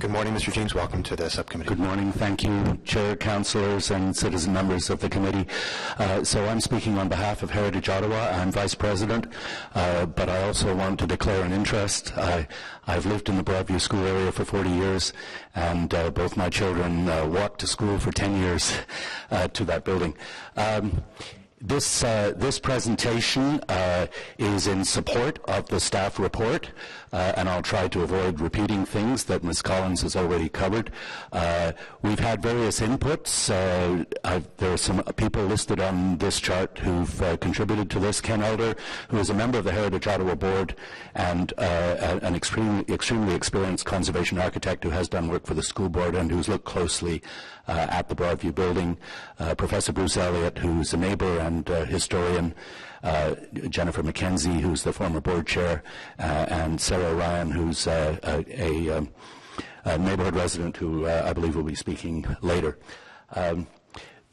B: Good morning, Mr. Jeans. Welcome to the subcommittee.
H: Good morning. Thank you, Chair, councillors, and citizen members of the committee. So I'm speaking on behalf of Heritage Ottawa. I'm Vice President, but I also want to declare an interest. I've lived in the Broadview School area for 40 years, and both my children walked to school for 10 years to that building. This presentation is in support of the staff report, and I'll try to avoid repeating things that Ms. Collins has already covered. We've had various inputs. There are some people listed on this chart who've contributed to this. Ken Elder, who is a member of the Heritage Ottawa Board and an extremely experienced conservation architect who has done work for the school board and who's looked closely at the Broadview building. Professor Bruce Elliott, who's a neighbour and historian, Jennifer McKenzie, who's the former board chair, and Sarah Ryan, who's a neighbourhood resident who I believe will be speaking later.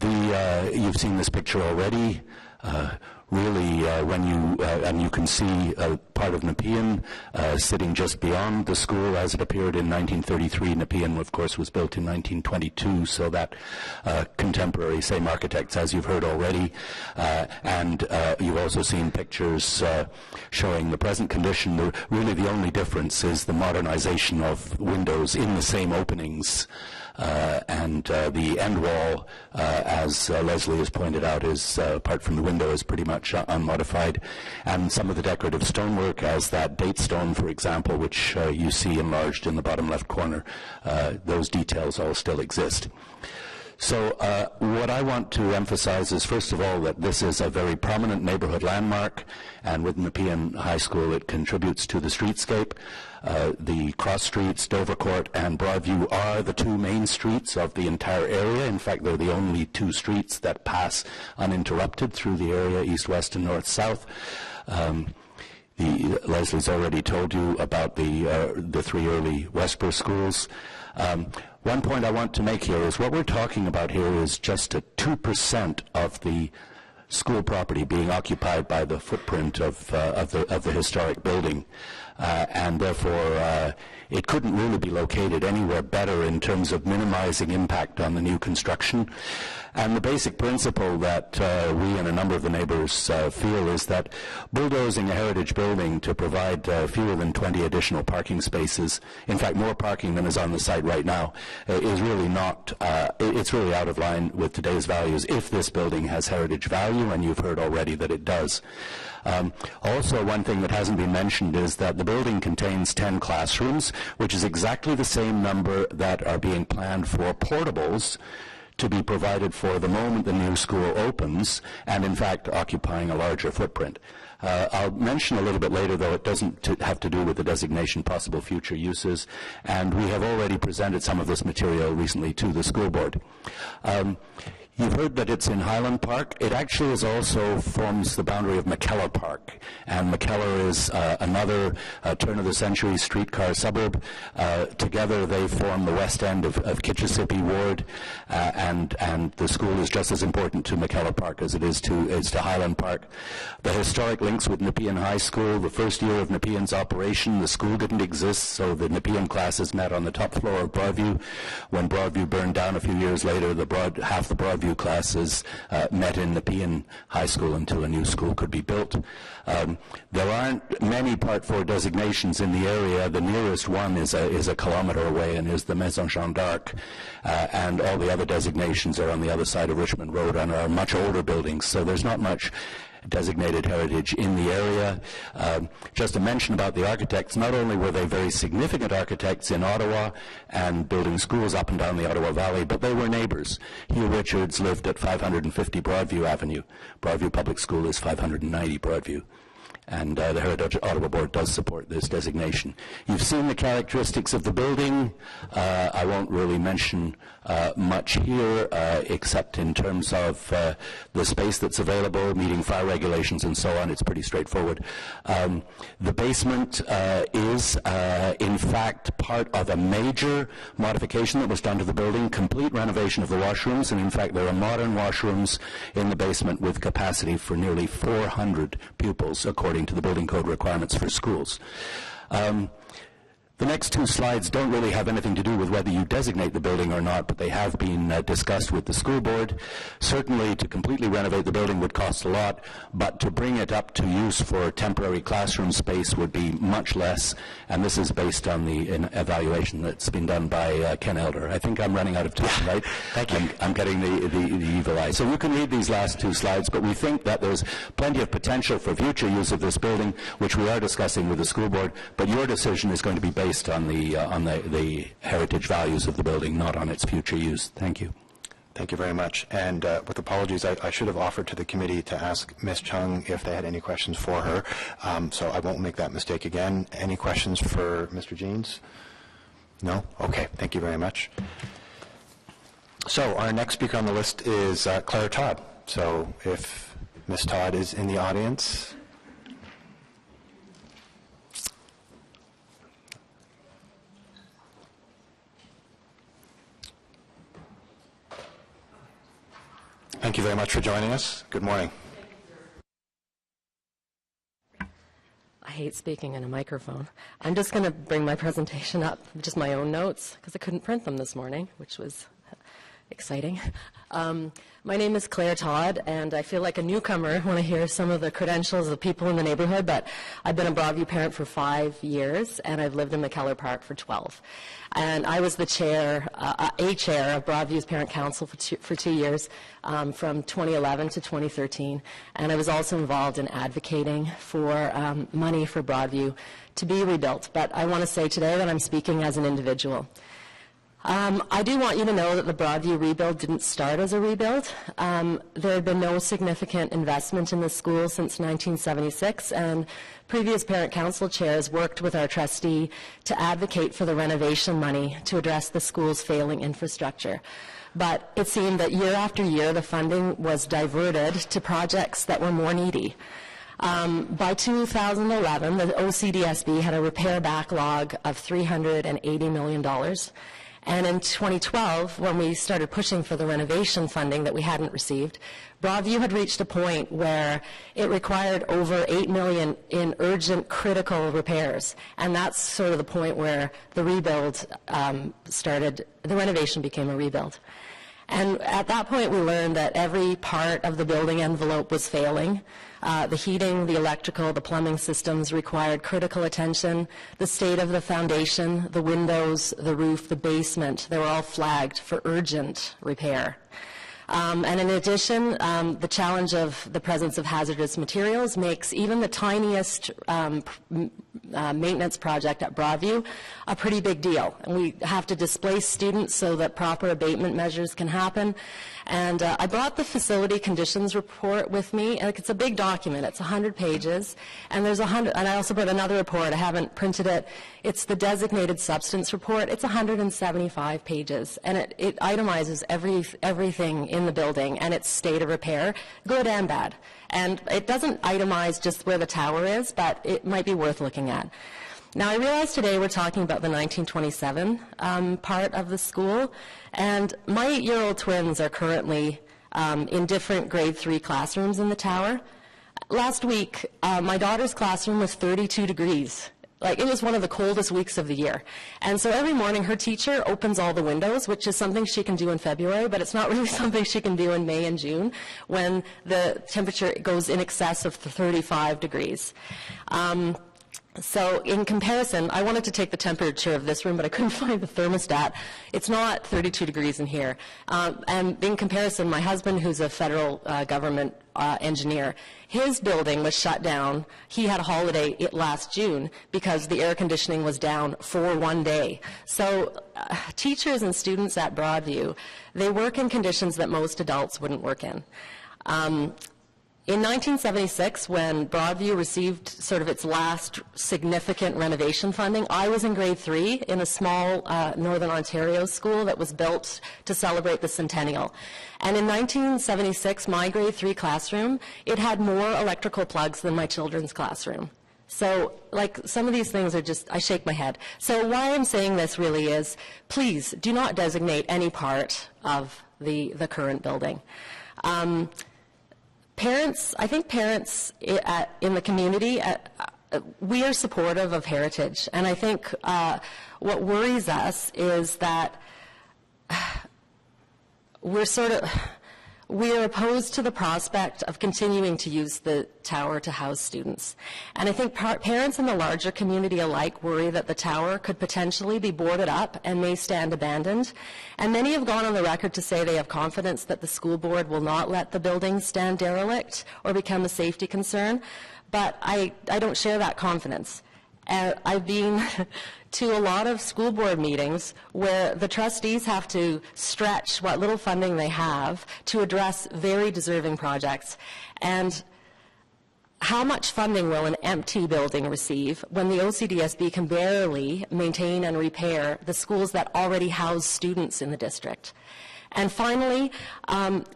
H: You've seen this picture already. Really, when you and you can see part of Nepean sitting just beyond the school as it appeared in 1933. Nepean, of course, was built in 1922, so that contemporary, same architects as you've heard already. And you've also seen pictures showing the present condition. Really, the only difference is the modernization of windows in the same openings. And the end wall, as Leslie has pointed out, is apart from the window, is pretty much unmodified. And some of the decorative stonework, as that date stone, for example, which you see enlarged in the bottom left corner, those details all still exist. So what I want to emphasize is, first of all, that this is a very prominent neighborhood landmark, and with Nepean High School it contributes to the streetscape. The cross streets, Dovercourt and Broadview, are the two main streets of the entire area. In fact, they're the only two streets that pass uninterrupted through the area, east, west, and north, south. Leslie's already told you about the three early Westboro schools. One point I want to make here is what we're talking about here is just 2% of the school property being occupied by the footprint of the historic building, and therefore it couldn't really be located anywhere better in terms of minimizing impact on the new construction. And the basic principle that we and a number of the neighbors feel is that bulldozing a heritage building to provide fewer than 20 additional parking spaces, in fact more parking than is on the site right now, is really not, it's really out of line with today's values if this building has heritage value, and you've heard already that it does. Also, one thing that hasn't been mentioned is that the building contains 10 classrooms, which is exactly the same number that are being planned for portables to be provided for the moment the new school opens, and in fact occupying a larger footprint. I'll mention a little bit later, though, it doesn't have to do with the designation possible future uses, and we have already presented some of this material recently to the school board. You've heard that it's in Highland Park. It actually also forms the boundary of McKellar Park. And McKellar is another turn-of-the-century streetcar suburb. Together they form the west end of Kitchissippi Ward, and the school is just as important to McKellar Park as it is to Highland Park. The historic links with Nepean High School, the first year of Nepean's operation, the school didn't exist, so the Nepean classes met on the top floor of Broadview. When Broadview burned down a few years later, half the Broadview classes met in Nepean High School until a new school could be built. There aren't many Part 4 designations in the area. The nearest one is a kilometre away and is the Maison Jeanne d'Arc, and all the other designations are on the other side of Richmond Road and are much older buildings, so there's not much designated heritage in the area. Just a mention about the architects, not only were they very significant architects in Ottawa and building schools up and down the Ottawa Valley, but they were neighbours. Hugh Richards lived at 550 Broadview Avenue. Broadview Public School is 590 Broadview. And the Heritage Ottawa Board does support this designation. You've seen the characteristics of the building. I won't really mention much here, except in terms of the space that's available, meeting fire regulations and so on. It's pretty straightforward. The basement is, in fact, part of a major modification that was done to the building, complete renovation of the washrooms, and in fact there are modern washrooms in the basement with capacity for nearly 400 pupils, according to the building code requirements for schools. The next two slides don't really have anything to do with whether you designate the building or not, but they have been discussed with the school board. Certainly, to completely renovate the building would cost a lot, but to bring it up to use for temporary classroom space would be much less, and this is based on the evaluation that's been done by Ken Elder. I think I'm running out of time, right?
B: Thank you.
H: I'm getting the evil eye. So you can read these last two slides, but we think that there's plenty of potential for future use of this building, which we are discussing with the school board, but your decision is going to be based on the heritage values of the building, not on its future use. Thank you.
B: Thank you very much. And with apologies, I should have offered to the committee to ask Ms. Chung if they had any questions for her, so I won't make that mistake again. Any questions for Mr. Jeans? No? Okay. Thank you very much. So our next speaker on the list is Claire Todd. So if Ms. Todd is in the audience. Thank you very much for joining us. Good morning.
I: I hate speaking in a microphone. I'm just going to bring my presentation up, just my own notes, because I couldn't print them this morning, which was exciting. My name is Claire Todd, and I feel like a newcomer when I hear some of the credentials of people in the neighborhood, but I've been a Broadview parent for 5 years, and I've lived in McKellar Park for 12. And I was the chair, a chair of Broadview's Parent Council for 2 years, from 2011 to 2013, and I was also involved in advocating for money for Broadview to be rebuilt. But I want to say today that I'm speaking as an individual. I do want you to know that the Broadview rebuild didn't start as a rebuild. There had been no significant investment in the school since 1976, and previous parent council chairs worked with our trustee to advocate for the renovation money to address the school's failing infrastructure. But it seemed that year after year the funding was diverted to projects that were more needy. By 2011, the OCDSB had a repair backlog of $380 million. And in 2012, when we started pushing for the renovation funding that we hadn't received, Broadview had reached a point where it required over $8 million in urgent, critical repairs. And that's sort of the point where the rebuild started, the renovation became a rebuild. And at that point, we learned that every part of the building envelope was failing. The heating, the electrical, the plumbing systems required critical attention. The state of the foundation, the windows, the roof, the basement, they were all flagged for urgent repair. And in addition, the challenge of the presence of hazardous materials makes even the tiniest maintenance project at Broadview a pretty big deal. And we have to displace students so that proper abatement measures can happen. And I brought the facility conditions report with me. It's a big document. It's 100 pages. And there's 100, and I also brought another report. I haven't printed it. It's the designated substance report. It's 175 pages. And it itemizes everything in the building and its state of repair, good and bad. And it doesn't itemize just where the tower is, but it might be worth looking at. Now, I realize today we're talking about the 1927 part of the school, and my 8-year-old twins are currently in different grade 3 classrooms in the tower. Last week, my daughter's classroom was 32 degrees. Like, it was one of the coldest weeks of the year. And so every morning her teacher opens all the windows, which is something she can do in February, but it's not really something she can do in May and June when the temperature goes in excess of 35 degrees. So in comparison, I wanted to take the temperature of this room, but I couldn't find the thermostat. It's not 32 degrees in here. And in comparison, my husband, who's a federal government engineer, his building was shut down. He had a holiday last June because the air conditioning was down for one day. So teachers and students at Broadview, they work in conditions that most adults wouldn't work in. In 1976, when Broadview received sort of its last significant renovation funding, I was in grade 3 in a small Northern Ontario school that was built to celebrate the centennial. And in 1976, my grade 3 classroom, it had more electrical plugs than my children's classroom. So, like, some of these things are just, I shake my head. So why I'm saying this really is, please do not designate any part of the current building. Parents, I think parents in the community, we are supportive of heritage. And I think what worries us is that we are opposed to the prospect of continuing to use the tower to house students. And I think parents in the larger community alike worry that the tower could potentially be boarded up and may stand abandoned. And many have gone on the record to say they have confidence that the school board will not let the building stand derelict or become a safety concern. But I don't share that confidence. I've been to a lot of school board meetings where the trustees have to stretch what little funding they have to address very deserving projects. And how much funding will an empty building receive when the OCDSB can barely maintain and repair the schools that already house students in the district? And finally,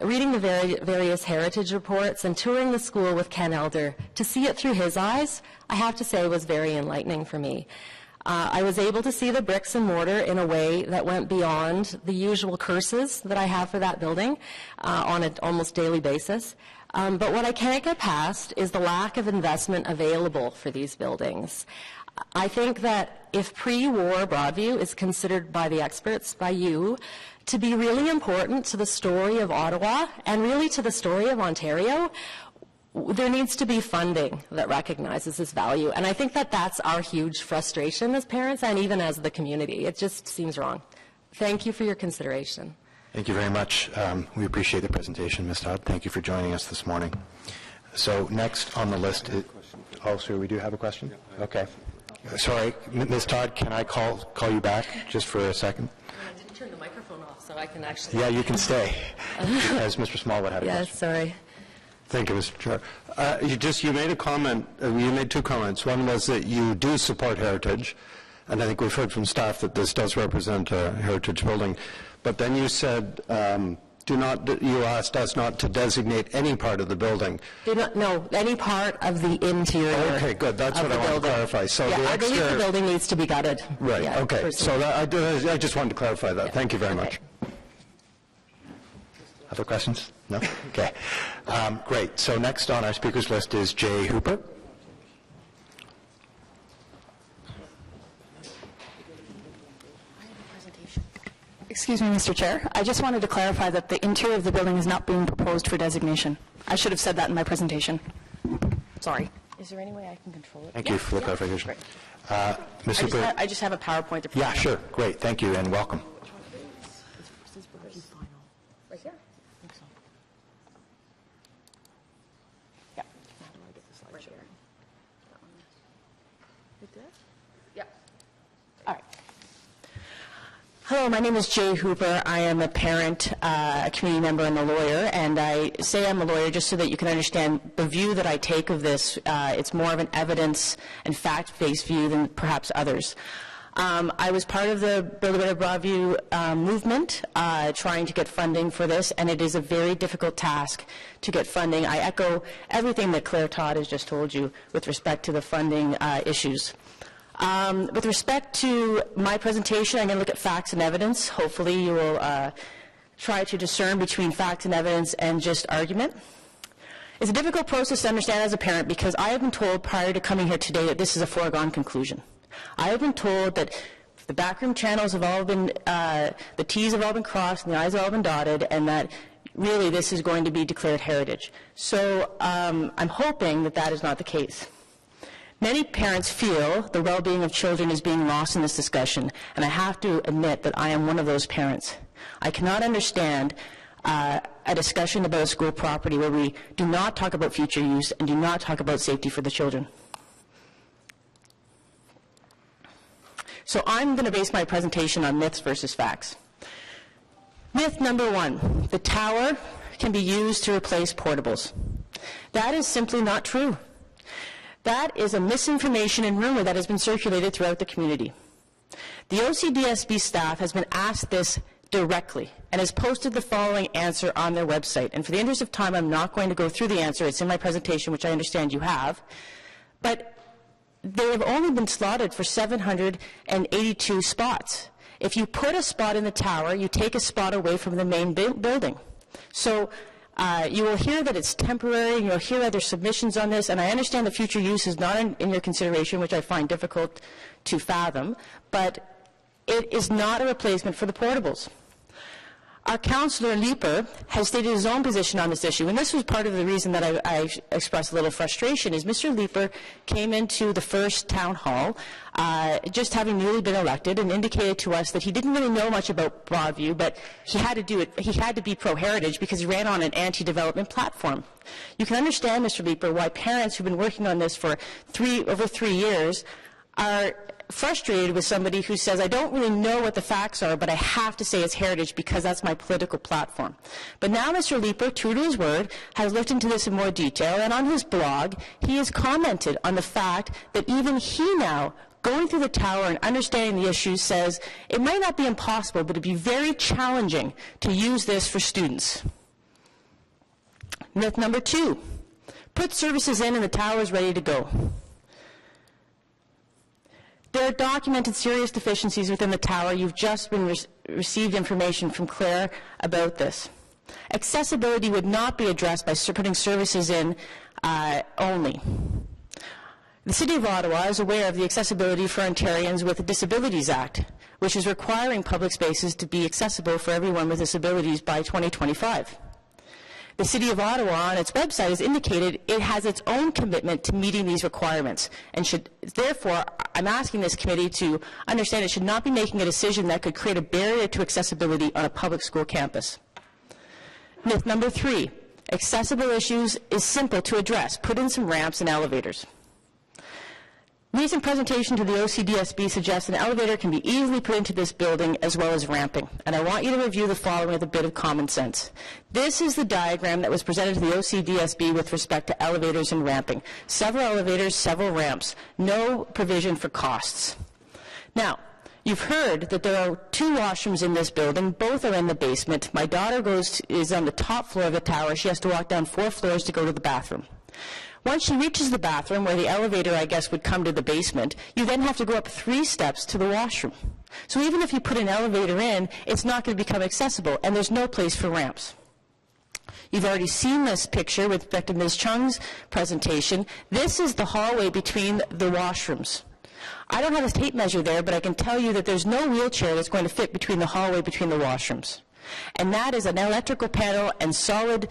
I: reading the various heritage reports and touring the school with Ken Elder, to see it through his eyes, I have to say was very enlightening for me. I was able to see the bricks and mortar in a way that went beyond the usual curses that I have for that building on an almost daily basis. But what I can't get past is the lack of investment available for these buildings. I think that if pre-war Broadview is considered by the experts, by you, to be really important to the story of Ottawa and really to the story of Ontario, there needs to be funding that recognizes this value. And I think that that's our huge frustration as parents and even as the community. It just seems wrong. Thank you for your consideration.
B: Thank you very much. We appreciate the presentation, Ms. Todd. Thank you for joining us this morning. So next on the list is, oh, sir, we do have a question? Okay. Sorry, Ms. Todd, can I call you back just for a second?
I: I didn't turn the microphone off, so I can actually...
B: Yeah, you can stay, as Mr. Smallwood had a question.
I: Yes, sorry.
J: Thank you, Mr. Chair. You made a comment, you made two comments. One was that you do support heritage, and I think we've heard from staff that this does represent a heritage building. But then you said, you asked us not to designate any part of the building.
I: No, any part of the interior.
J: Okay, good. That's what I want to clarify. So
I: yeah,
J: I
I: believe the building needs to be gutted.
J: Right,
I: yeah,
J: okay.
I: personally.
J: So I just wanted to clarify that. Yeah. Thank you very much.
B: Other questions? No? Okay. Great. So next on our speakers list is Jay Hooper.
K: Excuse me, Mr. Chair. I just wanted to clarify that the interior of the building is not being proposed for designation. I should have said that in my presentation. Sorry.
C: Is there any way I can control it?
B: Thank you for the clarification. Ms. Hooper.
C: I just have a PowerPoint to present.
B: Yeah, sure. Great. Thank you and welcome.
C: Right here? I think so. Yeah. How do I get the slide right share? That one. Right there? Yeah. All right. Hello, my name is Jay Hooper. I am a parent, a community member, and a lawyer. And I say I'm a lawyer just so that you can understand the view that I take of this. It's more of an evidence and fact-based view than perhaps others. I was part of the Build a Better Broadview movement, trying to get funding for this, and it is a very difficult task to get funding. I echo everything that Claire Todd has just told you with respect to the funding issues. With respect to my presentation, I'm going to look at facts and evidence. Hopefully you will try to discern between facts and evidence and just argument. It's a difficult process to understand as a parent because I have been told prior to coming here today that this is a foregone conclusion. I have been told that the backroom channels have all been, the T's have all been crossed and the I's have all been dotted, and that really this is going to be declared heritage. So I'm hoping that that is not the case. Many parents feel the well-being of children is being lost in this discussion, and I have to admit that I am one of those parents. I cannot understand a discussion about a school property where we do not talk about future use and do not talk about safety for the children. So I'm going to base my presentation on myths versus facts. Myth number one, the tower can be used to replace portables. That is simply not true. That is a misinformation and rumor that has been circulated throughout the community. The OCDSB staff has been asked this directly and has posted the following answer on their website. And for the interest of time, I'm not going to go through the answer. It's in my presentation, which I understand you have. But they have only been slotted for 782 spots. If you put a spot in the tower, you take a spot away from the main building. So you will hear that it's temporary, and you'll hear other submissions on this, and I understand the future use is not in your consideration, which I find difficult to fathom, but it is not a replacement for the portables. Our councillor Leeper has stated his own position on this issue, and this was part of the reason that I expressed a little frustration, is Mr. Leeper came into the first town hall just having newly been elected and indicated to us that he didn't really know much about Broadview, but he had to do it. He had to be pro-heritage because he ran on an anti-development platform. You can understand, Mr. Leeper, why parents who've been working on this for over 3 years are frustrated with somebody who says, I don't really know what the facts are, but I have to say it's heritage because that's my political platform. But now Mr. Leeper, true to his word, has looked into this in more detail, and on his blog, he has commented on the fact that even he now, going through the tower and understanding the issues, says it might not be impossible, but it'd be very challenging to use this for students. Myth number two, put services in and the tower is ready to go. There are documented serious deficiencies within the tower. You've just been received information from Claire about this. Accessibility would not be addressed by putting services in only. The City of Ottawa is aware of the Accessibility for Ontarians with Disabilities Act, which is requiring public spaces to be accessible for everyone with disabilities by 2025. The City of Ottawa on its website has indicated it has its own commitment to meeting these requirements and should, therefore, I'm asking this committee to understand it should not be making a decision that could create a barrier to accessibility on a public school campus. Myth number three, accessible issues is simple to address. Put in some ramps and elevators. Recent presentation to the OCDSB suggests an elevator can be easily put into this building as well as ramping. And I want you to review the following with a bit of common sense. This is the diagram that was presented to the OCDSB with respect to elevators and ramping. Several elevators, several ramps, no provision for costs. Now, you've heard that there are 2 washrooms in this building. Both are in the basement. My daughter is on the top floor of the tower. She has to walk down 4 floors to go to the bathroom. Once she reaches the bathroom, where the elevator, I guess, would come to the basement, you then have to go up 3 steps to the washroom. So even if you put an elevator in, it's not going to become accessible, and there's no place for ramps. You've already seen this picture with respect to Ms. Chung's presentation. This is the hallway between the washrooms. I don't have a tape measure there, but I can tell you that there's no wheelchair that's going to fit between the hallway between the washrooms. And that is an electrical panel and solid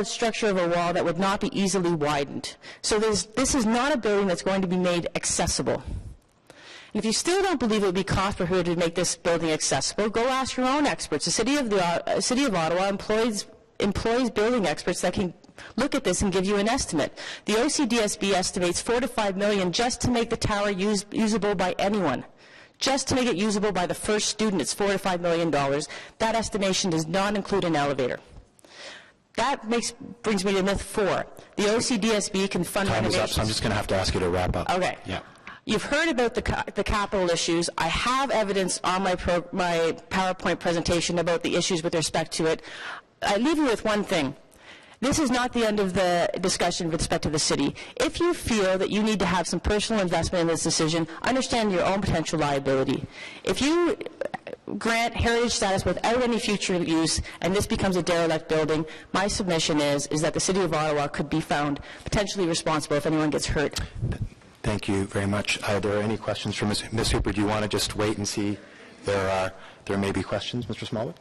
C: structure of a wall that would not be easily widened. So this is not a building that's going to be made accessible. And if you still don't believe it would be cost prohibitive to make this building accessible, go ask your own experts. The City of Ottawa employs building experts that can look at this and give you an estimate. The OCDSB estimates $4 to $5 million just to make the tower usable by anyone. Just to make it usable by the first student, it's $4 to $5 million. That estimation does not include an elevator. That brings me to myth 4. The OCDSB can fund
B: Time is
C: renovations.
B: up, so I'm just going to have to ask you to wrap up.
C: Okay.
B: Yeah.
C: You've heard about the capital issues. I have evidence on my PowerPoint presentation about the issues with respect to it. I leave you with one thing. This is not the end of the discussion with respect to the city. If you feel that you need to have some personal investment in this decision, understand your own potential liability. If you grant heritage status without any future use and this becomes a derelict building, my submission is that the City of Ottawa could be found potentially responsible if anyone gets hurt.
B: Thank you very much. Are there any questions from Ms. Hooper? Do you want to just wait and see? There may be questions, Mr. Smallwood?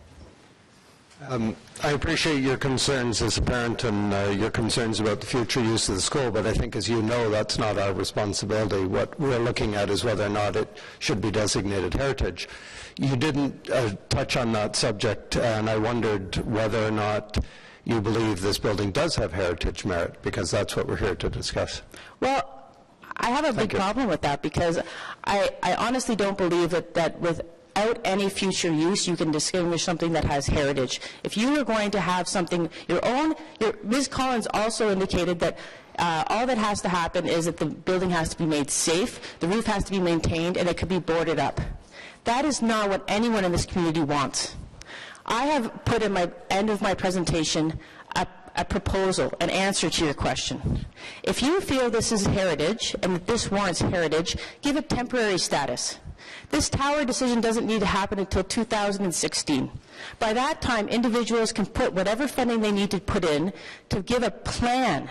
J: I appreciate your concerns as a parent and your concerns about the future use of the school, but I think, as you know, that's not our responsibility. What we're looking at is whether or not it should be designated heritage. You didn't touch on that subject, and I wondered whether or not you believe this building does have heritage merit, because that's what we're here to discuss.
C: Well, I have a big problem with that, because I honestly don't believe that without any future use you can distinguish something that has heritage. If you are going to have something Ms. Collins also indicated that all that has to happen is that the building has to be made safe, the roof has to be maintained, and it could be boarded up. That is not what anyone in this community wants. I have put in my end of my presentation a proposal, an answer to your question. If you feel this is heritage and that this warrants heritage, give it temporary status. This tower decision doesn't need to happen until 2016. By that time, individuals can put whatever funding they need to put in to give a plan.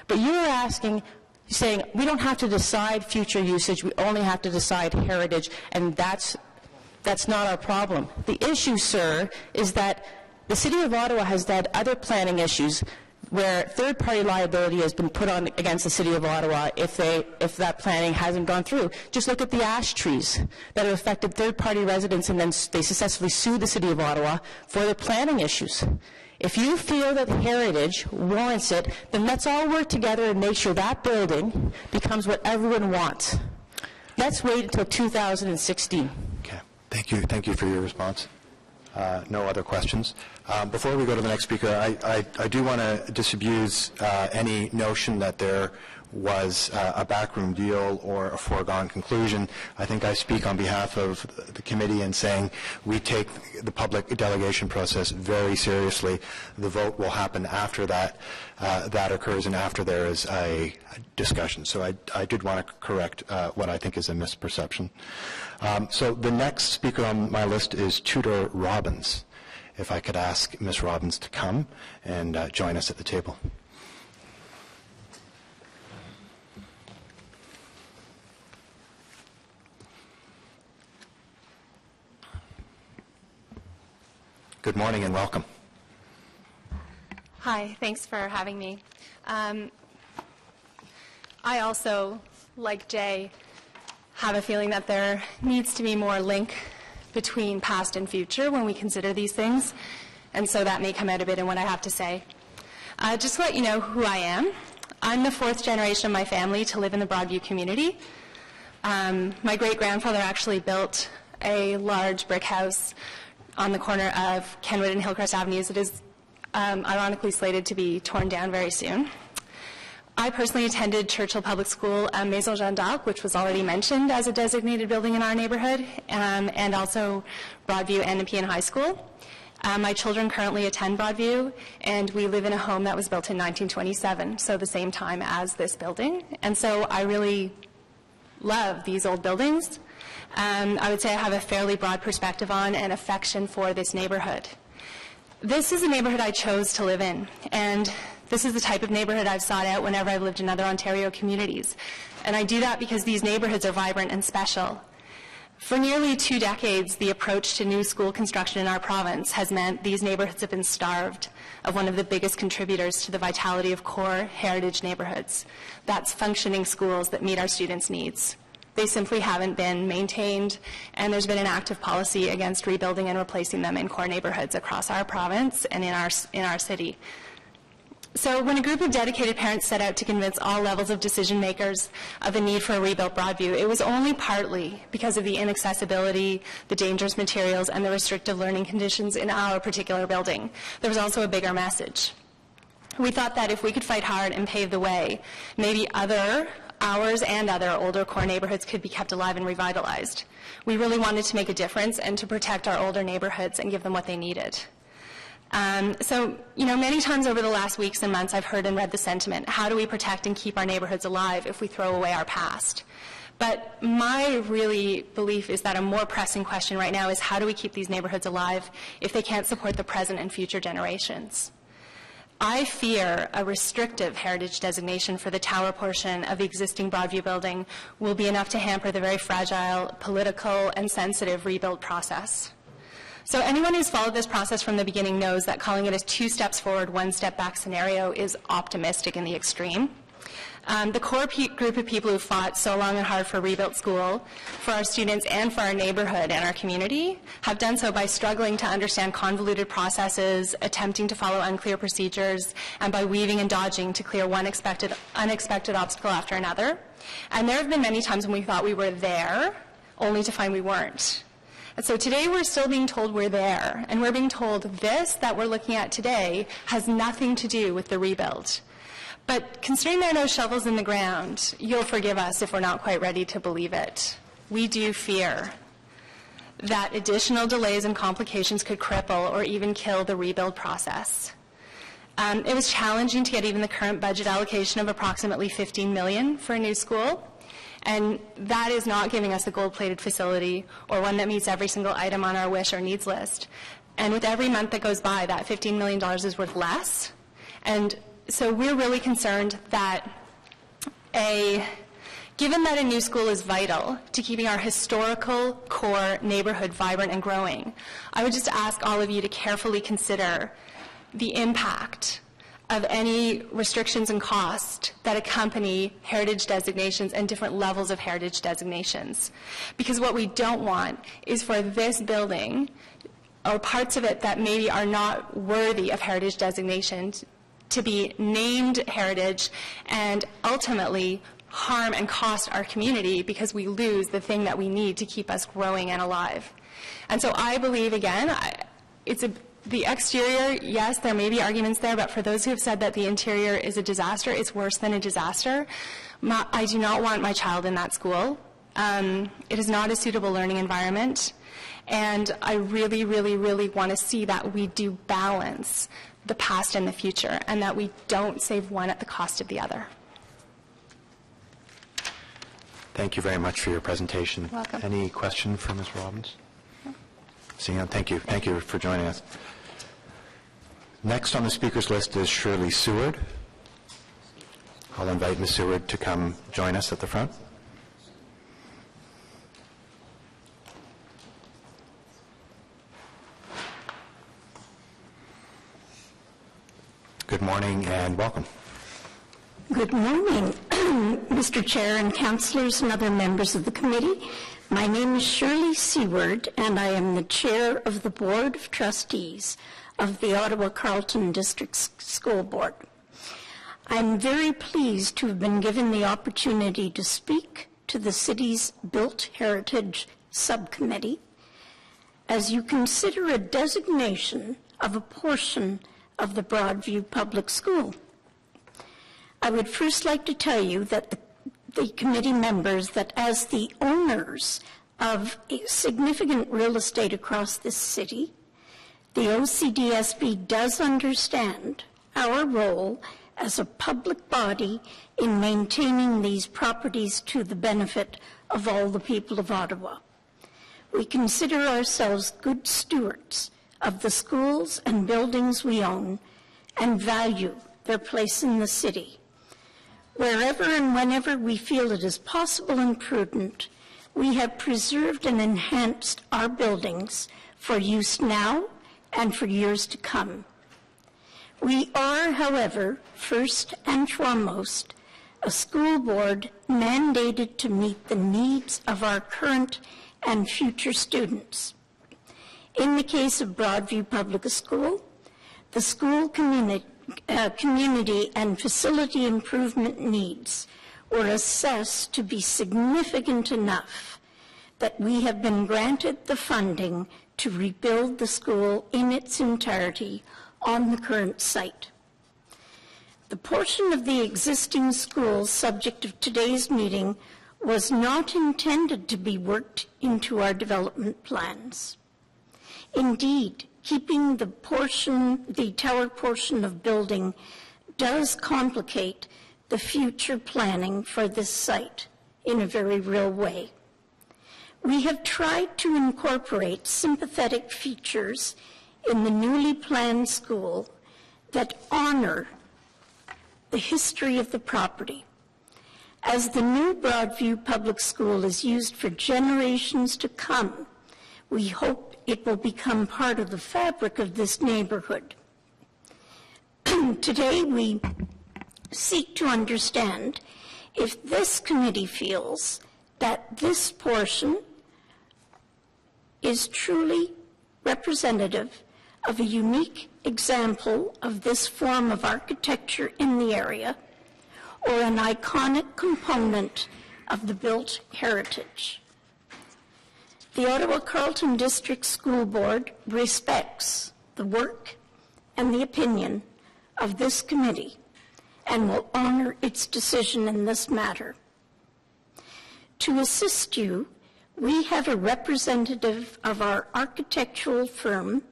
C: But you are saying we don't have to decide future usage, we only have to decide heritage, and that's not our problem. The issue, sir, is that the City of Ottawa has had other planning issues where third-party liability has been put on against the City of Ottawa if that planning hasn't gone through. Just look at the ash trees that have affected third-party residents, and then they successfully sued the City of Ottawa for their planning issues. If you feel that heritage warrants it, then let's all work together and make sure that building becomes what everyone wants. Let's wait until 2016.
B: Okay. Thank you. Thank you for your response. No other questions. Before we go to the next speaker, I do want to disabuse any notion that there was a backroom deal or a foregone conclusion. I think I speak on behalf of the committee in saying we take the public delegation process very seriously. The vote will happen after that occurs and after there is a discussion. So I did want to correct what I think is a misperception. So the next speaker on my list is Tudor Robbins. If I could ask Ms. Robbins to come and join us at the table. Good morning and welcome.
L: Hi, thanks for having me. I also, like Jay, have a feeling that there needs to be more link between past and future when we consider these things, and so that may come out a bit in what I have to say. Just to let you know who I am, I'm the fourth generation of my family to live in the Broadview community. My great-grandfather actually built a large brick house on the corner of Kenwood and Hillcrest Avenues. It is ironically slated to be torn down very soon. I personally attended Churchill Public School, Maison Jeanne d'Arc, which was already mentioned as a designated building in our neighborhood, and also Broadview and Nepean High School. My children currently attend Broadview, and we live in a home that was built in 1927, so the same time as this building. And so I really love these old buildings. I would say I have a fairly broad perspective on and affection for this neighborhood. This is a neighborhood I chose to live in, and this is the type of neighborhood I've sought out whenever I've lived in other Ontario communities. And I do that because these neighborhoods are vibrant and special. For nearly 2 decades, the approach to new school construction in our province has meant these neighborhoods have been starved of one of the biggest contributors to the vitality of core heritage neighborhoods. That's functioning schools that meet our students' needs. They simply haven't been maintained, and there's been an active policy against rebuilding and replacing them in core neighborhoods across our province and in our city. So when a group of dedicated parents set out to convince all levels of decision makers of the need for a rebuilt Broadview, it was only partly because of the inaccessibility, the dangerous materials, and the restrictive learning conditions in our particular building. There was also a bigger message. We thought that if we could fight hard and pave the way, maybe other ours and other older core neighborhoods could be kept alive and revitalized. We really wanted to make a difference and to protect our older neighborhoods and give them what they needed. So, many times over the last weeks and months, I've heard and read the sentiment, how do we protect and keep our neighborhoods alive if we throw away our past? But my really belief is that a more pressing question right now is how do we keep these neighborhoods alive if they can't support the present and future generations? I fear a restrictive heritage designation for the tower portion of the existing Broadview building will be enough to hamper the very fragile, political, and sensitive rebuild process. So anyone who's followed this process from the beginning knows that calling it a 2 steps forward, 1 step back scenario is optimistic in the extreme. The core group of people who fought so long and hard for Rebuilt School, for our students and for our neighborhood and our community, have done so by struggling to understand convoluted processes, attempting to follow unclear procedures, and by weaving and dodging to clear one unexpected obstacle after another. And there have been many times when we thought we were there, only to find we weren't. And so today we're still being told we're there, and we're being told this that we're looking at today has nothing to do with the rebuild. But considering there are no shovels in the ground, you'll forgive us if we're not quite ready to believe it. We do fear that additional delays and complications could cripple or even kill the rebuild process. It was challenging to get even the current budget allocation of approximately $15 million for a new school, and that is not giving us a gold-plated facility or one that meets every single item on our wish or needs list. And with every month that goes by, that $15 million is worth less. And so we're really concerned that given that a new school is vital to keeping our historical core neighborhood vibrant and growing, I would just ask all of you to carefully consider the impact of any restrictions and cost that accompany heritage designations and different levels of heritage designations. Because what we don't want is for this building, or parts of it that maybe are not worthy of heritage designations, to be named heritage and ultimately harm and cost our community because we lose the thing that we need to keep us growing and alive. And so I believe, again, the exterior, yes, there may be arguments there, but for those who have said that the interior is a disaster, it's worse than a disaster. I do not want my child in that school. It is not a suitable learning environment. And I really, really, really want to see that we do balance the past and the future, and that we don't save one at the cost of the other.
B: Thank you very much for your presentation.
L: Welcome.
B: Any question for Ms. Robbins? Seeing none, thank you. Thank you for joining us. Next on the speakers list is Shirley Seward. I'll invite Ms. Seward to come join us at the front. Good morning and welcome.
M: Good morning, Mr. Chair and councillors and other members of the committee. My name is Shirley Seward, and I am the chair of the Board of Trustees of the Ottawa Carleton District School Board. I'm very pleased to have been given the opportunity to speak to the city's Built Heritage Subcommittee as you consider a designation of a portion of the Broadview Public School. I would first like to tell you that the committee members that as the owners of significant real estate across this city, the OCDSB does understand our role as a public body in maintaining these properties to the benefit of all the people of Ottawa. We consider ourselves good stewards of the schools and buildings we own and value their place in the city. Wherever and whenever we feel it is possible and prudent, we have preserved and enhanced our buildings for use now and for years to come. We are, however, first and foremost, a school board mandated to meet the needs of our current and future students. In the case of Broadview Public School, the school community and facility improvement needs were assessed to be significant enough that we have been granted the funding to rebuild the school in its entirety on the current site. The portion of the existing school subject of today's meeting was not intended to be worked into our development plans. Indeed, keeping the tower portion of building does complicate the future planning for this site in a very real way. We have tried to incorporate sympathetic features in the newly planned school that honor the history of the property. As the new Broadview Public School is used for generations to come, we hope it will become part of the fabric of this neighborhood. Today, we seek to understand if this committee feels that this portion is truly representative of a unique example of this form of architecture in the area, or an iconic component of the built heritage. The Ottawa Carleton District School Board respects the work and the opinion of this committee and will honor its decision in this matter. To assist you, we have a representative of our architectural firm,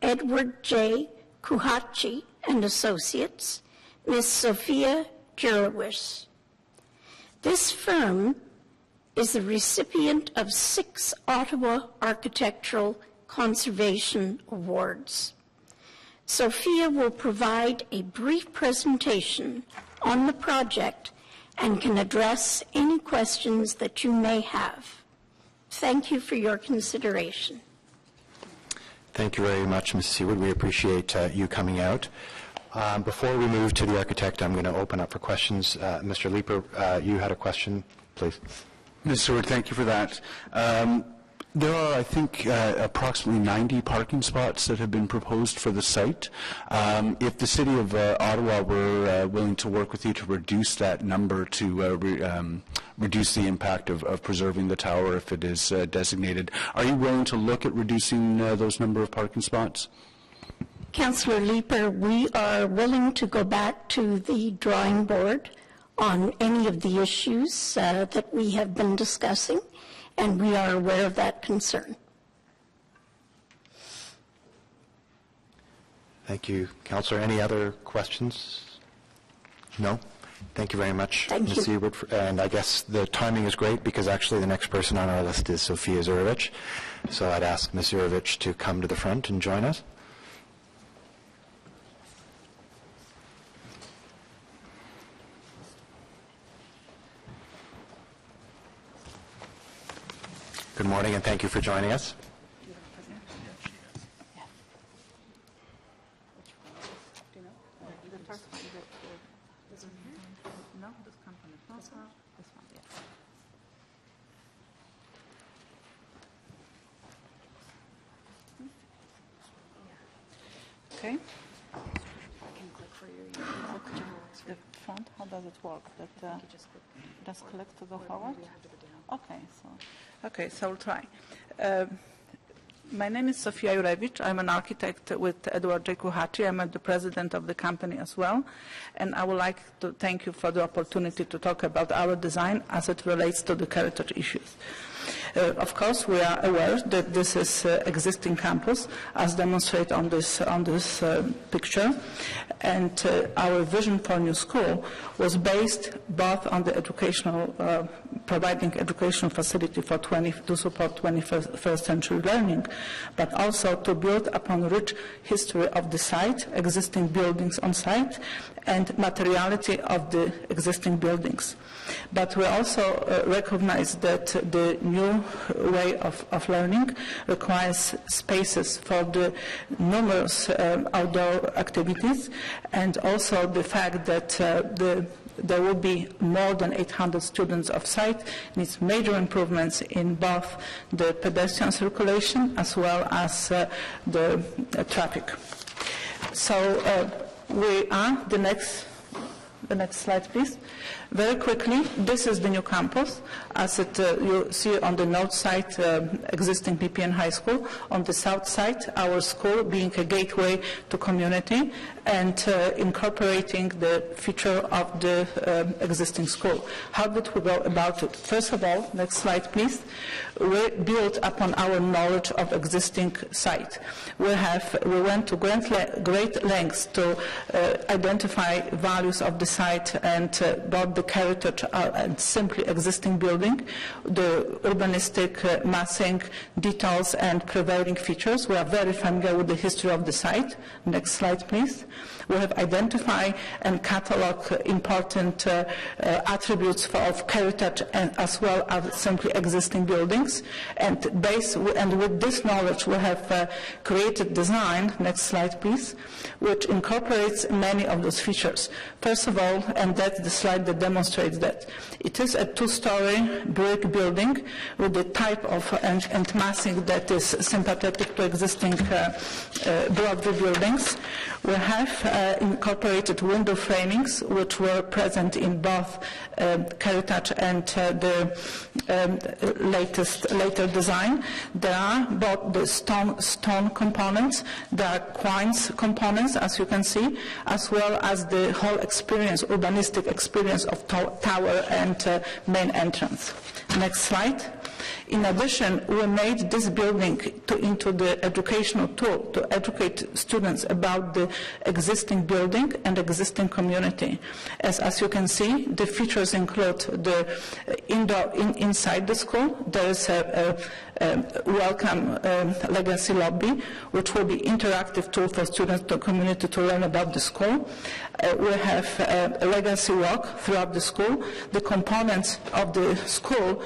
M: Edward J. Kuhachi and Associates, Ms. Sophia Jurowicz. This firm is the recipient of 6 Ottawa Architectural Conservation Awards. Sophia will provide a brief presentation on the project and can address any questions that you may have. Thank you for your consideration.
B: Thank you very much, Mrs. Seward. We appreciate you coming out. Before we move to the architect, I'm going to open up for questions. Mr. Leeper, you had a question, please.
N: Ms. Seward, thank you for that. There are, I think, approximately 90 parking spots that have been proposed for the site. If the City of Ottawa were willing to work with you to reduce that number to reduce the impact of preserving the tower if it is designated, are you willing to look at reducing those number of parking spots?
M: Councillor Leeper, we are willing to go back to the drawing board on any of the issues that we have been discussing, and we are aware of that concern.
B: Thank you, Councillor. Any other questions? No? Thank you very much, Ms. Seward. And I guess the timing is great because actually the next person on our list is Sophia Jurowicz. So I'd ask Ms. Jurowicz to come to the front and join us. Good morning, and thank you for joining us.
O: Okay. The front, how does it work? That just click to go forward? Okay, so I'll try. My name is Sofia Jurewicz. I'm an architect with Edward J. Kuhachi. I'm the president of the company as well. And I would like to thank you for the opportunity to talk about our design as it relates to the heritage issues. Of course, we are aware that this is existing campus, as demonstrated on this picture, and our vision for new school was based both on the educational, providing educational facility to support 21st century learning, but also to build upon rich history of the site, existing buildings on site, and materiality of the existing buildings. But we also recognize that the new way of learning requires spaces for the numerous outdoor activities, and also the fact that there will be more than 800 students off site needs major improvements in both the pedestrian circulation as well as the traffic. So we are, the next slide please. Very quickly, this is the new campus, as you see on the north side, existing Nepean High School. On the south side, our school being a gateway to community and incorporating the feature of the existing school. How did we go about it? First of all, next slide please, we built upon our knowledge of existing site. We went to great lengths to identify values of the site and both the heritage and simply existing building, the urbanistic massing details and prevailing features. We are very familiar with the history of the site. Next slide please. We have identified and cataloged important attributes of heritage and as well as simply existing buildings. And with this knowledge, we have created design, next slide please, which incorporates many of those features. First of all, and that's the slide that demonstrates that, it is a two-story brick building with the type of and massing that is sympathetic to existing Broadview buildings. We have incorporated window framings, which were present in both heritage and the later design. There are both the stone components, there are quoins components, as you can see, as well as the whole experience, urbanistic experience of tower and main entrance. Next slide. In addition, we made this building into the educational tool to educate students about the existing building and existing community. As you can see, the features include the inside the school. There is a welcome legacy lobby, which will be interactive tool for students to community to learn about the school. We have a legacy walk throughout the school. The components of the school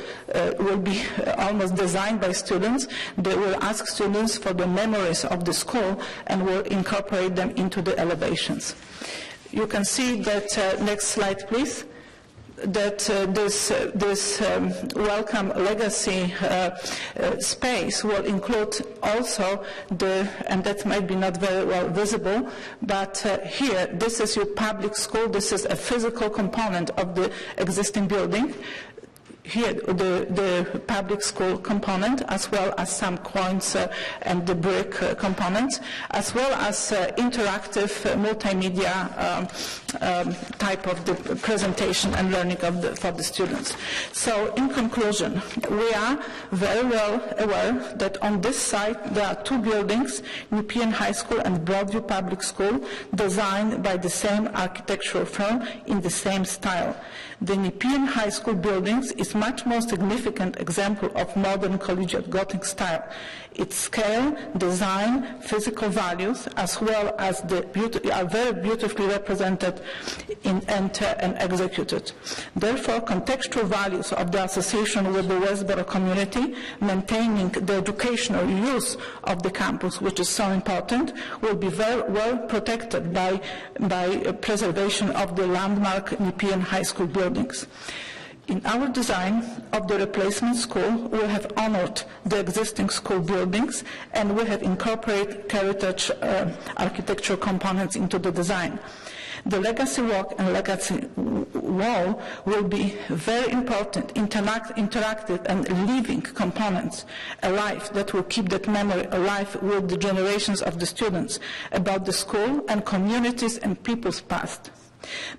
O: will be almost designed by students. They will ask students for the memories of the school and will incorporate them into the elevations. You can see that, next slide please, that this welcome legacy space will include also and that might be not very well visible, but here, this is your public school. This is a physical component of the existing building. Here, the public school component, as well as some quoins and the brick components, as well as interactive multimedia type of the presentation and learning for the students. So, in conclusion, we are very well aware that on this site there are two buildings, Nepean High School and Broadview Public School, designed by the same architectural firm in the same style. The Nepean High School buildings is much more significant example of modern collegiate Gothic style. Its scale, design, physical values, as well as are very beautifully represented and executed. Therefore, contextual values of the association with the Westboro community, maintaining the educational use of the campus, which is so important, will be very well protected by preservation of the landmark Nepean High School buildings. In our design of the replacement school, we have honored the existing school buildings and we have incorporated heritage architectural components into the design. The legacy walk and legacy wall will be very important, interactive and living components alive that will keep that memory alive with the generations of the students about the school and communities and people's past.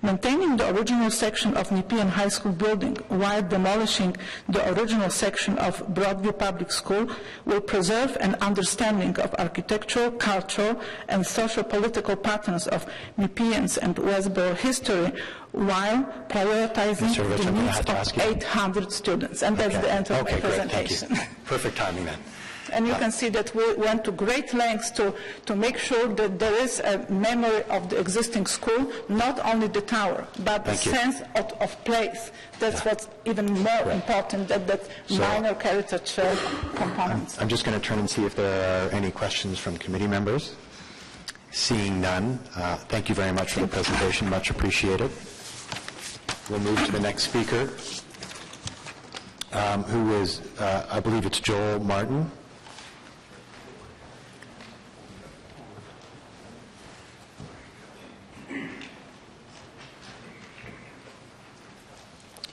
O: Maintaining the original section of Nepean High School building while demolishing the original section of Broadview Public School will preserve an understanding of architectural, cultural, and social-political patterns of Nepeans and Westboro history while prioritizing the needs of 800 students. And that's the end of my presentation.
B: Thank you. Perfect timing then.
O: And you can see that we went to great lengths to make sure that there is a memory of the existing school, not only the tower, but the sense of place. That's what's even more important than that minor heritage components.
B: I'm just going to turn and see if there are any questions from committee members. Seeing none, thank you very much for the presentation. Much appreciated. We'll move to the next speaker, who is, I believe it's Joel Martin.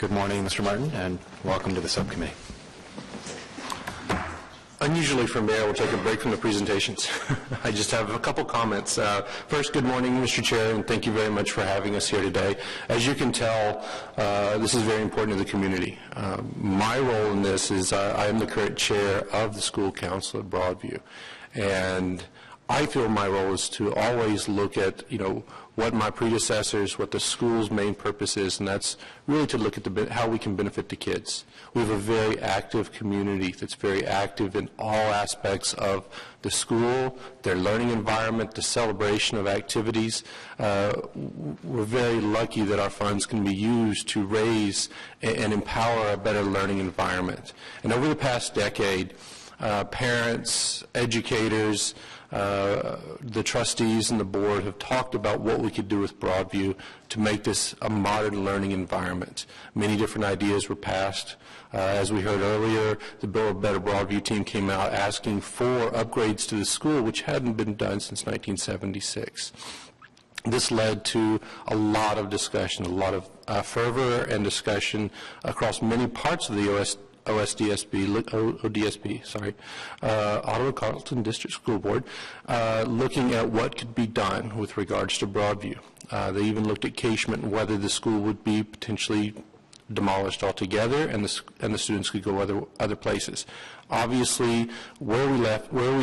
B: Good morning, Mr. Martin, and welcome to the subcommittee.
P: Unusually for me, I will take a break from the presentations. I just have a couple comments. First, good morning, Mr. Chair, and thank you very much for having us here today. As you can tell, this is very important to the community. My role in this is I am the current chair of the school council at Broadview, and I feel my role is to always look at, what my predecessors, what the school's main purpose is, and that's really to look at how we can benefit the kids. We have a very active community that's very active in all aspects of the school, their learning environment, the celebration of activities. We're very lucky that our funds can be used to raise and empower a better learning environment. And over the past decade, parents, educators, the trustees and the board have talked about what we could do with Broadview to make this a modern learning environment. Many different ideas were passed. As we heard earlier, the Build a Better Broadview team came out asking for upgrades to the school, which hadn't been done since 1976. This led to a lot of discussion, a lot of fervor and discussion across many parts of the Ottawa Carleton District School Board, looking at what could be done with regards to Broadview. They even looked at casement and whether the school would be potentially demolished altogether and the students could go other places. Obviously, where we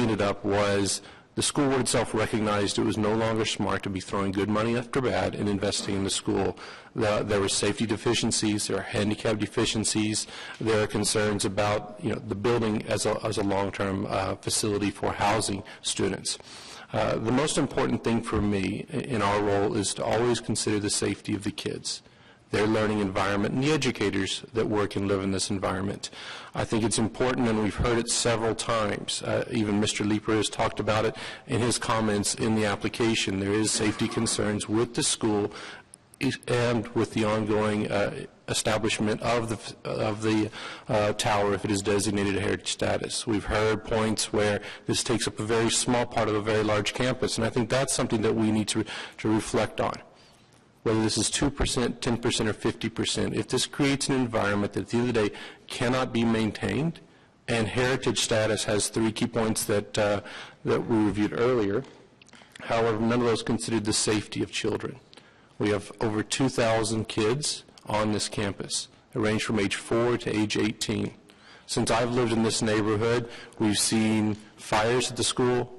P: ended up was the school board itself recognized it was no longer smart to be throwing good money after bad and investing in the school. There were safety deficiencies, there are handicap deficiencies, there are concerns about the building as a long-term facility for housing students. The most important thing for me in our role is to always consider the safety of the kids, their learning environment, and the educators that work and live in this environment. I think it's important, and we've heard it several times. Even Mr. Leeper has talked about it in his comments in the application. There is safety concerns with the school and with the ongoing establishment of the tower if it is designated a heritage status. We've heard points where this takes up a very small part of a very large campus, and I think that's something that we need to reflect on. Whether this is 2%, 10%, or 50%, if this creates an environment that at the end of the day cannot be maintained, and heritage status has 3 key points that we reviewed earlier, however, none of those considered the safety of children. We have over 2,000 kids on this campus. They range from age 4 to age 18. Since I've lived in this neighborhood, we've seen fires at the school.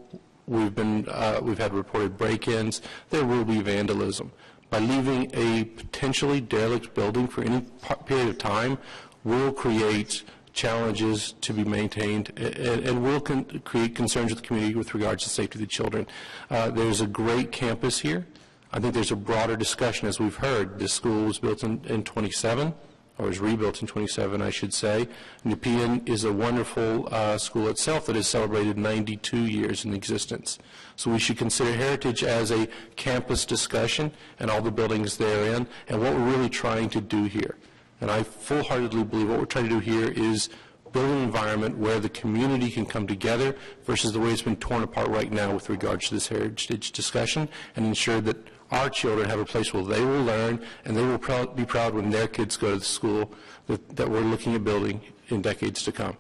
P: We've had reported break-ins. There will be vandalism. By leaving a potentially derelict building for any period of time will create challenges to be maintained and will create concerns with the community with regards to safety of the children. There's a great campus here. I think there's a broader discussion. As we've heard, this school was built in 27, or was rebuilt in 27, I should say. Nepean is a wonderful school itself that has celebrated 92 years in existence. So we should consider heritage as a campus discussion and all the buildings therein and what we're really trying to do here. And I full-heartedly believe what we're trying to do here is build an environment where the community can come together versus the way it's been torn apart right now with regards to this heritage discussion, and ensure that our children have a place where they will learn and they will be proud when their kids go to the school that we're looking at building in decades to come.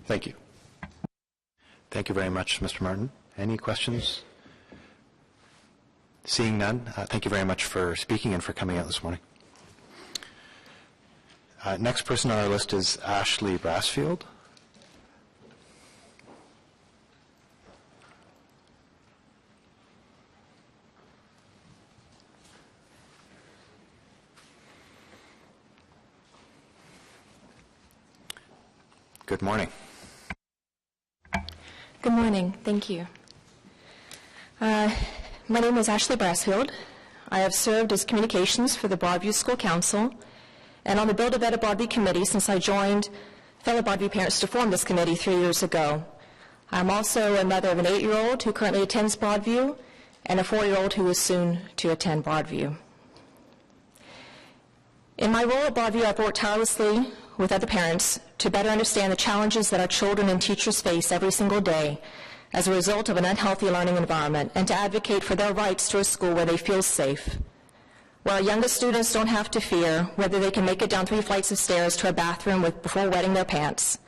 P: Thank you.
B: Thank you very much, Mr. Martin. Any questions? Seeing none, thank you very much for speaking and for coming out this morning. Next person on our list is Ashley Brassfield. Good morning.
Q: Good morning. Thank you. My name is Ashley Brassfield. I have served as communications for the Broadview School Council and on the Build a Better Broadview Committee since I joined fellow Broadview parents to form this committee 3 years ago. I'm also a mother of an 8-year-old who currently attends Broadview and a 4-year-old who is soon to attend Broadview. In my role at Broadview, I've worked tirelessly with other parents to better understand the challenges that our children and teachers face every single day as a result of an unhealthy learning environment and to advocate for their rights to a school where they feel safe. where our youngest students don't have to fear whether they can make it down 3 flights of stairs to a bathroom before wetting their pants,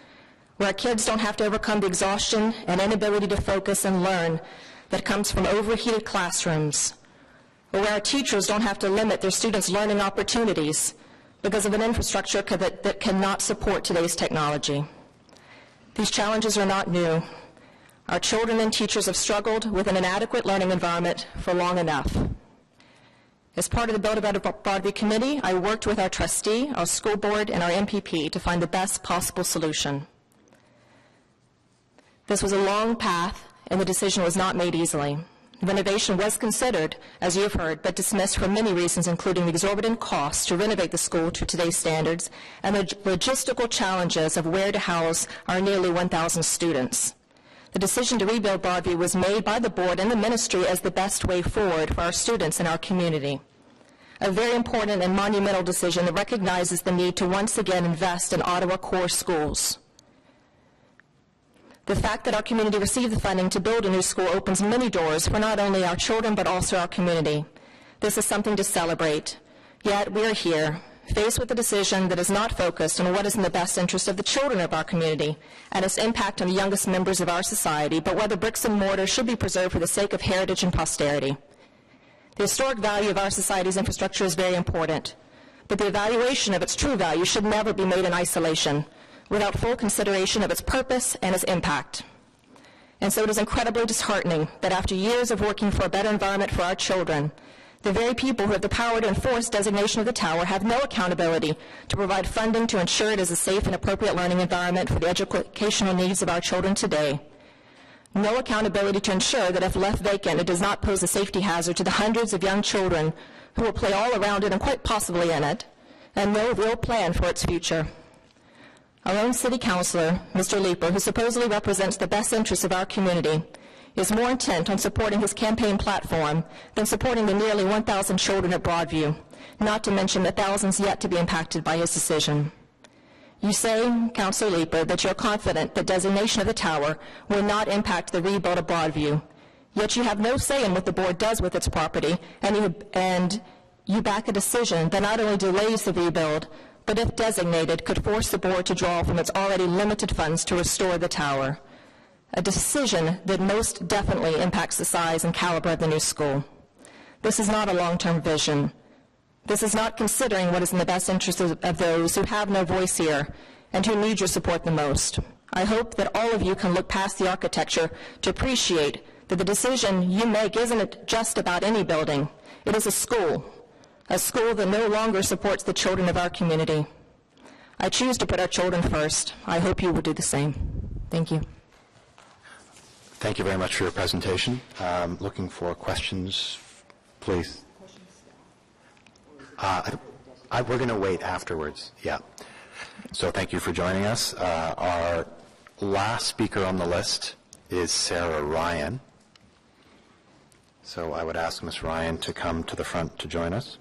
Q: where our kids don't have to overcome the exhaustion and inability to focus and learn that comes from overheated classrooms, or where our teachers don't have to limit their students' learning opportunities because of an infrastructure that cannot support today's technology. These challenges are not new. Our children and teachers have struggled with an inadequate learning environment for long enough. As part of the Build a Better Broadview Committee, I worked with our trustee, our school board, and our MPP to find the best possible solution. This was a long path, and the decision was not made easily. Renovation was considered, as you have heard, but dismissed for many reasons, including the exorbitant costs to renovate the school to today's standards and the logistical challenges of where to house our nearly 1,000 students. The decision to rebuild Broadview was made by the board and the ministry as the best way forward for our students and our community. A very important and monumental decision that recognizes the need to once again invest in Ottawa core schools. The fact that our community received the funding to build a new school opens many doors for not only our children but also our community. This is something to celebrate. Yet we are here, faced with a decision that is not focused on what is in the best interest of the children of our community and its impact on the youngest members of our society, but whether bricks and mortar should be preserved for the sake of heritage and posterity. The historic value of our society's infrastructure is very important, but the evaluation of its true value should never be made in isolation, without full consideration of its purpose and its impact. And so it is incredibly disheartening that after years of working for a better environment for our children, the very people who have the power to enforce designation of the tower have no accountability to provide funding to ensure it is a safe and appropriate learning environment for the educational needs of our children today. No accountability to ensure that if left vacant, it does not pose a safety hazard to the hundreds of young children who will play all around it and quite possibly in it, and no real plan for its future. Our own city councilor, Mr. Leeper, who supposedly represents the best interests of our community, is more intent on supporting his campaign platform than supporting the nearly 1,000 children at Broadview, not to mention the thousands yet to be impacted by his decision. You say, Councilor Leeper, that you're confident that designation of the tower will not impact the rebuild of Broadview, yet you have no say in what the board does with its property, and you back a decision that not only delays the rebuild, but if designated, could force the board to draw from its already limited funds to restore the tower, a decision that most definitely impacts the size and caliber of the new school. This is not a long-term vision. This is not considering what is in the best interest of those who have no voice here and who need your support the most. I hope that all of you can look past the architecture to appreciate that the decision you make isn't just about any building. It is a school that no longer supports the children of our community. I choose to put our children first. I hope you will do the same. Thank you.
B: Thank you very much for your presentation. Looking for questions, please. We're going to wait afterwards. Yeah. So thank you for joining us. Our last speaker on the list is Sarah Ryan. So I would ask Ms. Ryan to come to the front to join us.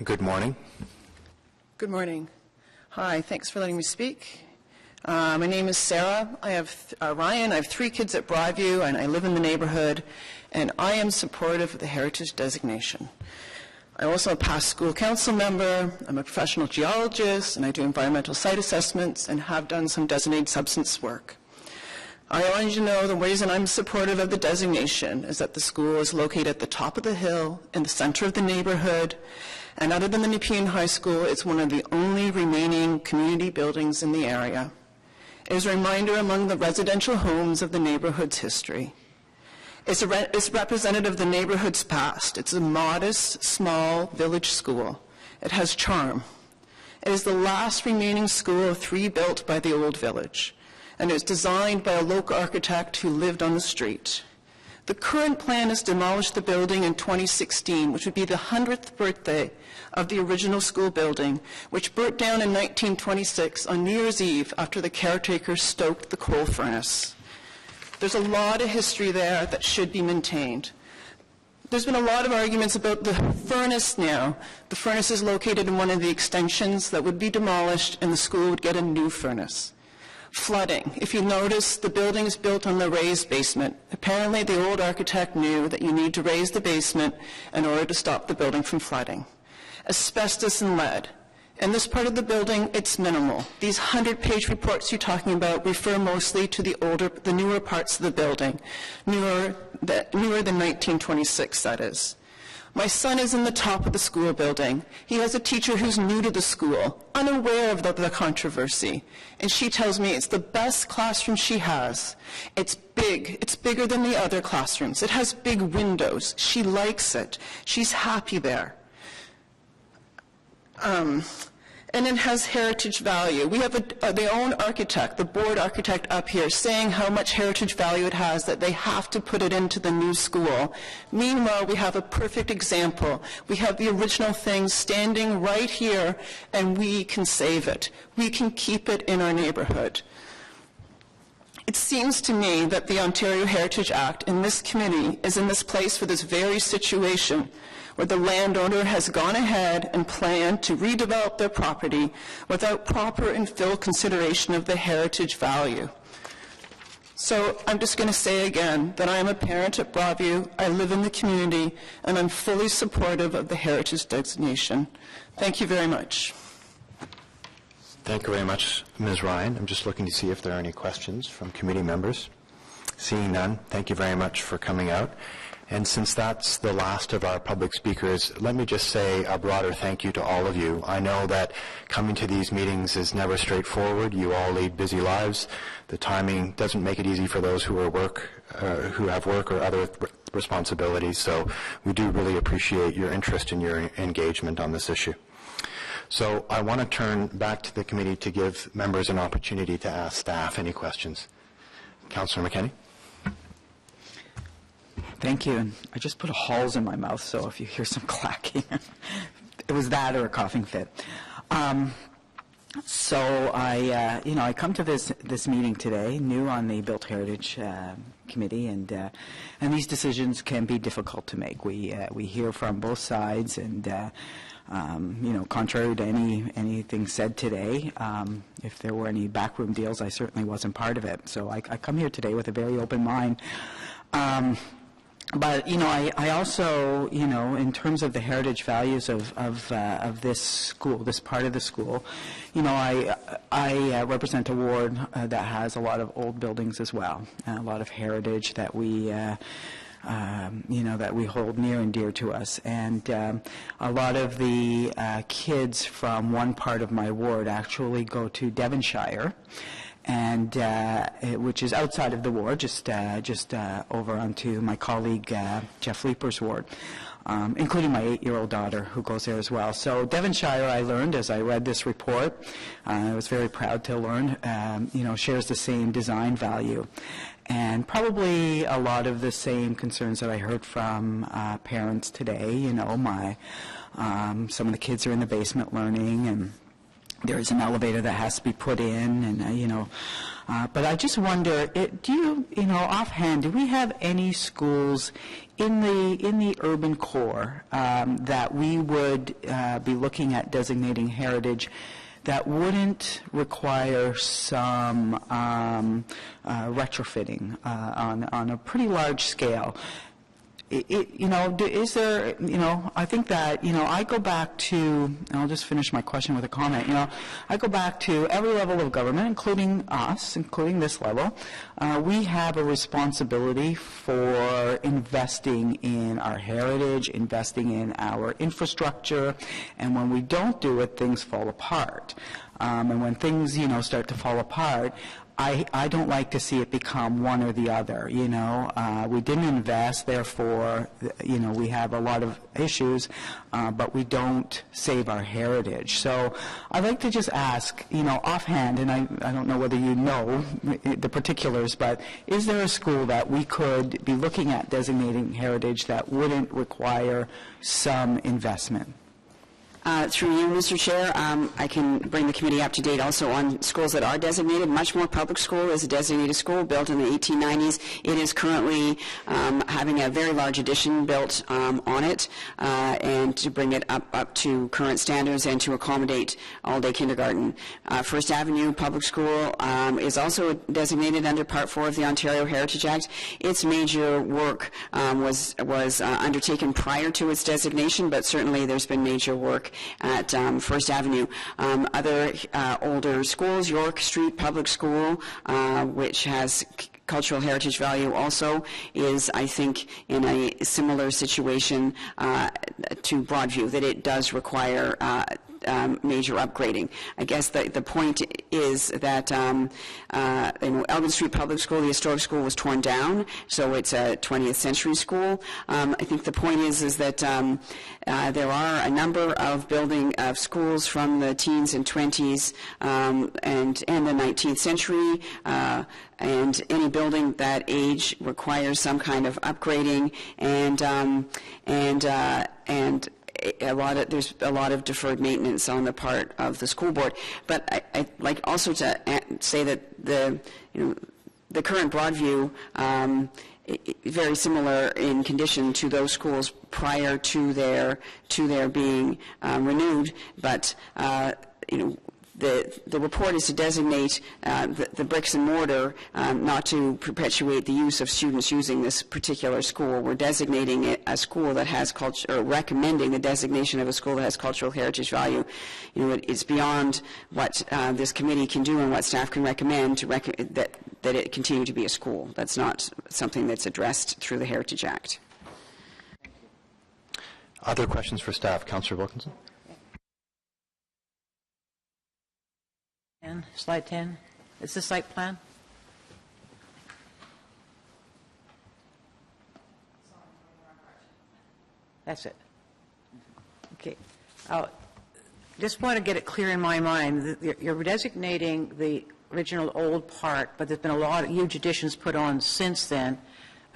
B: Good morning.
R: Good morning. Hi, thanks for letting me speak. My name is Sarah. I have Ryan. I have 3 kids at Broadview, and I live in the neighborhood, and I am supportive of the heritage designation. I'm also a past school council member. I'm a professional geologist, and I do environmental site assessments and have done some designated substance work. I want you to know the reason I'm supportive of the designation is that the school is located at the top of the hill in the center of the neighborhood, and other than the Nepean High School, it's one of the only remaining community buildings in the area. It is a reminder among the residential homes of the neighborhood's history. It's representative of the neighborhood's past. It's a modest, small village school. It has charm. It is the last remaining school of 3 built by the old village, and it was designed by a local architect who lived on the street. The current plan is to demolish the building in 2016, which would be the 100th birthday of the original school building, which burnt down in 1926 on New Year's Eve after the caretakers stoked the coal furnace. There's a lot of history there that should be maintained. There's been a lot of arguments about the furnace now. The furnace is located in one of the extensions that would be demolished, and the school would get a new furnace. Flooding. If you notice, the building is built on the raised basement. Apparently, the old architect knew that you need to raise the basement in order to stop the building from flooding. Asbestos and lead. In this part of the building, it's minimal. These 100-page reports you're talking about refer mostly to the newer parts of the building, newer than 1926, that is. My son is in the top of the school building. He has a teacher who's new to the school, unaware of the controversy. And she tells me it's the best classroom she has. It's big. It's bigger than the other classrooms. It has big windows. She likes it. She's happy there. And it has heritage value. We have their own architect, the board architect up here, saying how much heritage value it has, that they have to put it into the new school. Meanwhile, we have a perfect example. We have the original thing standing right here, and we can save it. We can keep it in our neighborhood. It seems to me that the Ontario Heritage Act in this committee is in this place for this very situation, where the landowner has gone ahead and planned to redevelop their property without proper and full consideration of the heritage value. So I'm just going to say again that I am a parent at Broadview, I live in the community, and I'm fully supportive of the heritage designation. Thank you very much.
B: Thank you very much, Ms. Ryan. I'm just looking to see if there are any questions from committee members. Seeing none, thank you very much for coming out. And since that's the last of our public speakers, let me just say a broader thank you to all of you. I know that coming to these meetings is never straightforward. You all lead busy lives. The timing doesn't make it easy for those who have work or other responsibilities. So we do really appreciate your interest and your engagement on this issue. So I want to turn back to the committee to give members an opportunity to ask staff any questions. Councillor McKenney.
S: Thank you. And I just put holes in my mouth, so if you hear some clacking, it was that or a coughing fit. So I come to this meeting today, new on the Built Heritage Committee, and these decisions can be difficult to make. We hear from both sides, and contrary to anything said today, if there were any backroom deals, I certainly wasn't part of it. So I come here today with a very open mind. But I also, in terms of the heritage values of this school, this part of the school, I represent a ward that has a lot of old buildings as well, and a lot of heritage that we that we hold near and dear to us. And a lot of the kids from one part of my ward actually go to Devonshire, and which is outside of the ward, just over onto my colleague Jeff Leeper's ward, including my 8-year-old daughter who goes there as well. So Devonshire, I learned as I read this report, I was very proud to learn, shares the same design value, and probably a lot of the same concerns that I heard from parents today. Some of the kids are in the basement learning, and there is an elevator that has to be put in, and but I just wonder, offhand, do we have any schools in the urban core that we would be looking at designating heritage that wouldn't require some retrofitting on a pretty large scale? Is there, I think that, I go back to, and I'll just finish my question with a comment, I go back to every level of government, including us, including this level. We have a responsibility for investing in our heritage, investing in our infrastructure, and when we don't do it, things fall apart. And when things, start to fall apart, I don't like to see it become one or the other. We didn't invest, therefore, we have a lot of issues, but we don't save our heritage. So I'd like to just ask, offhand, and I don't know whether you know the particulars, but is there a school that we could be looking at designating heritage that wouldn't require some investment?
F: Through you, Mr. Chair, I can bring the committee up to date also on schools that are designated. Muchmore Public School is a designated school built in the 1890s. It is currently having a very large addition built on it, and to bring it up to current standards and to accommodate all-day kindergarten. First Avenue Public School is also designated under Part 4 of the Ontario Heritage Act. Its major work was undertaken prior to its designation, but certainly there's been major work at First Avenue. Other older schools, York Street Public School, which has cultural heritage value, also is, I think, in a similar situation to Broadview, that it does require major upgrading. I guess the point is that Elgin Street Public School, the historic school, was torn down, so it's a 20th century school. I think the point is that there are a number of schools from the teens and 20s and the 19th century, and any building that age requires some kind of upgrading, and there's a lot of deferred maintenance on the part of the school board. But I'd like also to say that the current Broadview, very similar in condition to those schools prior to their being renewed, but the report is to designate the bricks and mortar, not to perpetuate the use of students using this particular school. We're designating it a school that has or recommending the designation of a school that has cultural heritage value. It's beyond what this committee can do and what staff can recommend that it continue to be a school. That's not something that's addressed through the Heritage Act.
B: Other questions for staff? Councillor Wilkinson.
D: Slide 10. Is the site plan? That's it. Okay. Just want to get it clear in my mind. You're designating the original old part, but there's been a lot of huge additions put on since then.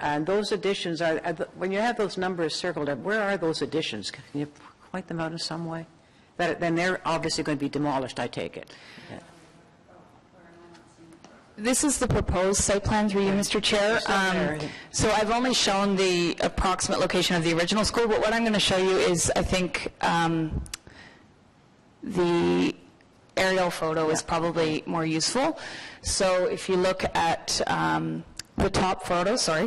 D: And those additions are when you have those numbers circled up, where are those additions? Can you point them out in some way? Then they're obviously going to be demolished, I take it. Yeah.
A: This is the proposed site plan through you, Mr. Chair. So I've only shown the approximate location of the original school, but what I'm going to show you is, I think, the aerial photo is probably more useful. So if you look at the top photo, so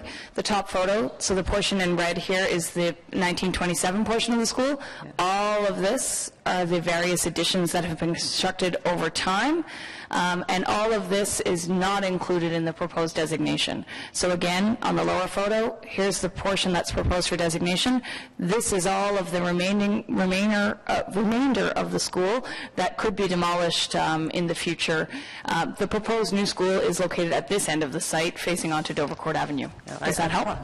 A: the portion in red here is the 1927 portion of the school. All of this are the various additions that have been constructed over time, and all of this is not included in the proposed designation. So again, on the lower photo, here's the portion that's proposed for designation. This is all of the remainder of the school that could be demolished in the future. The proposed new school is located at this end of the site, facing onto Dovercourt Avenue. Does that help?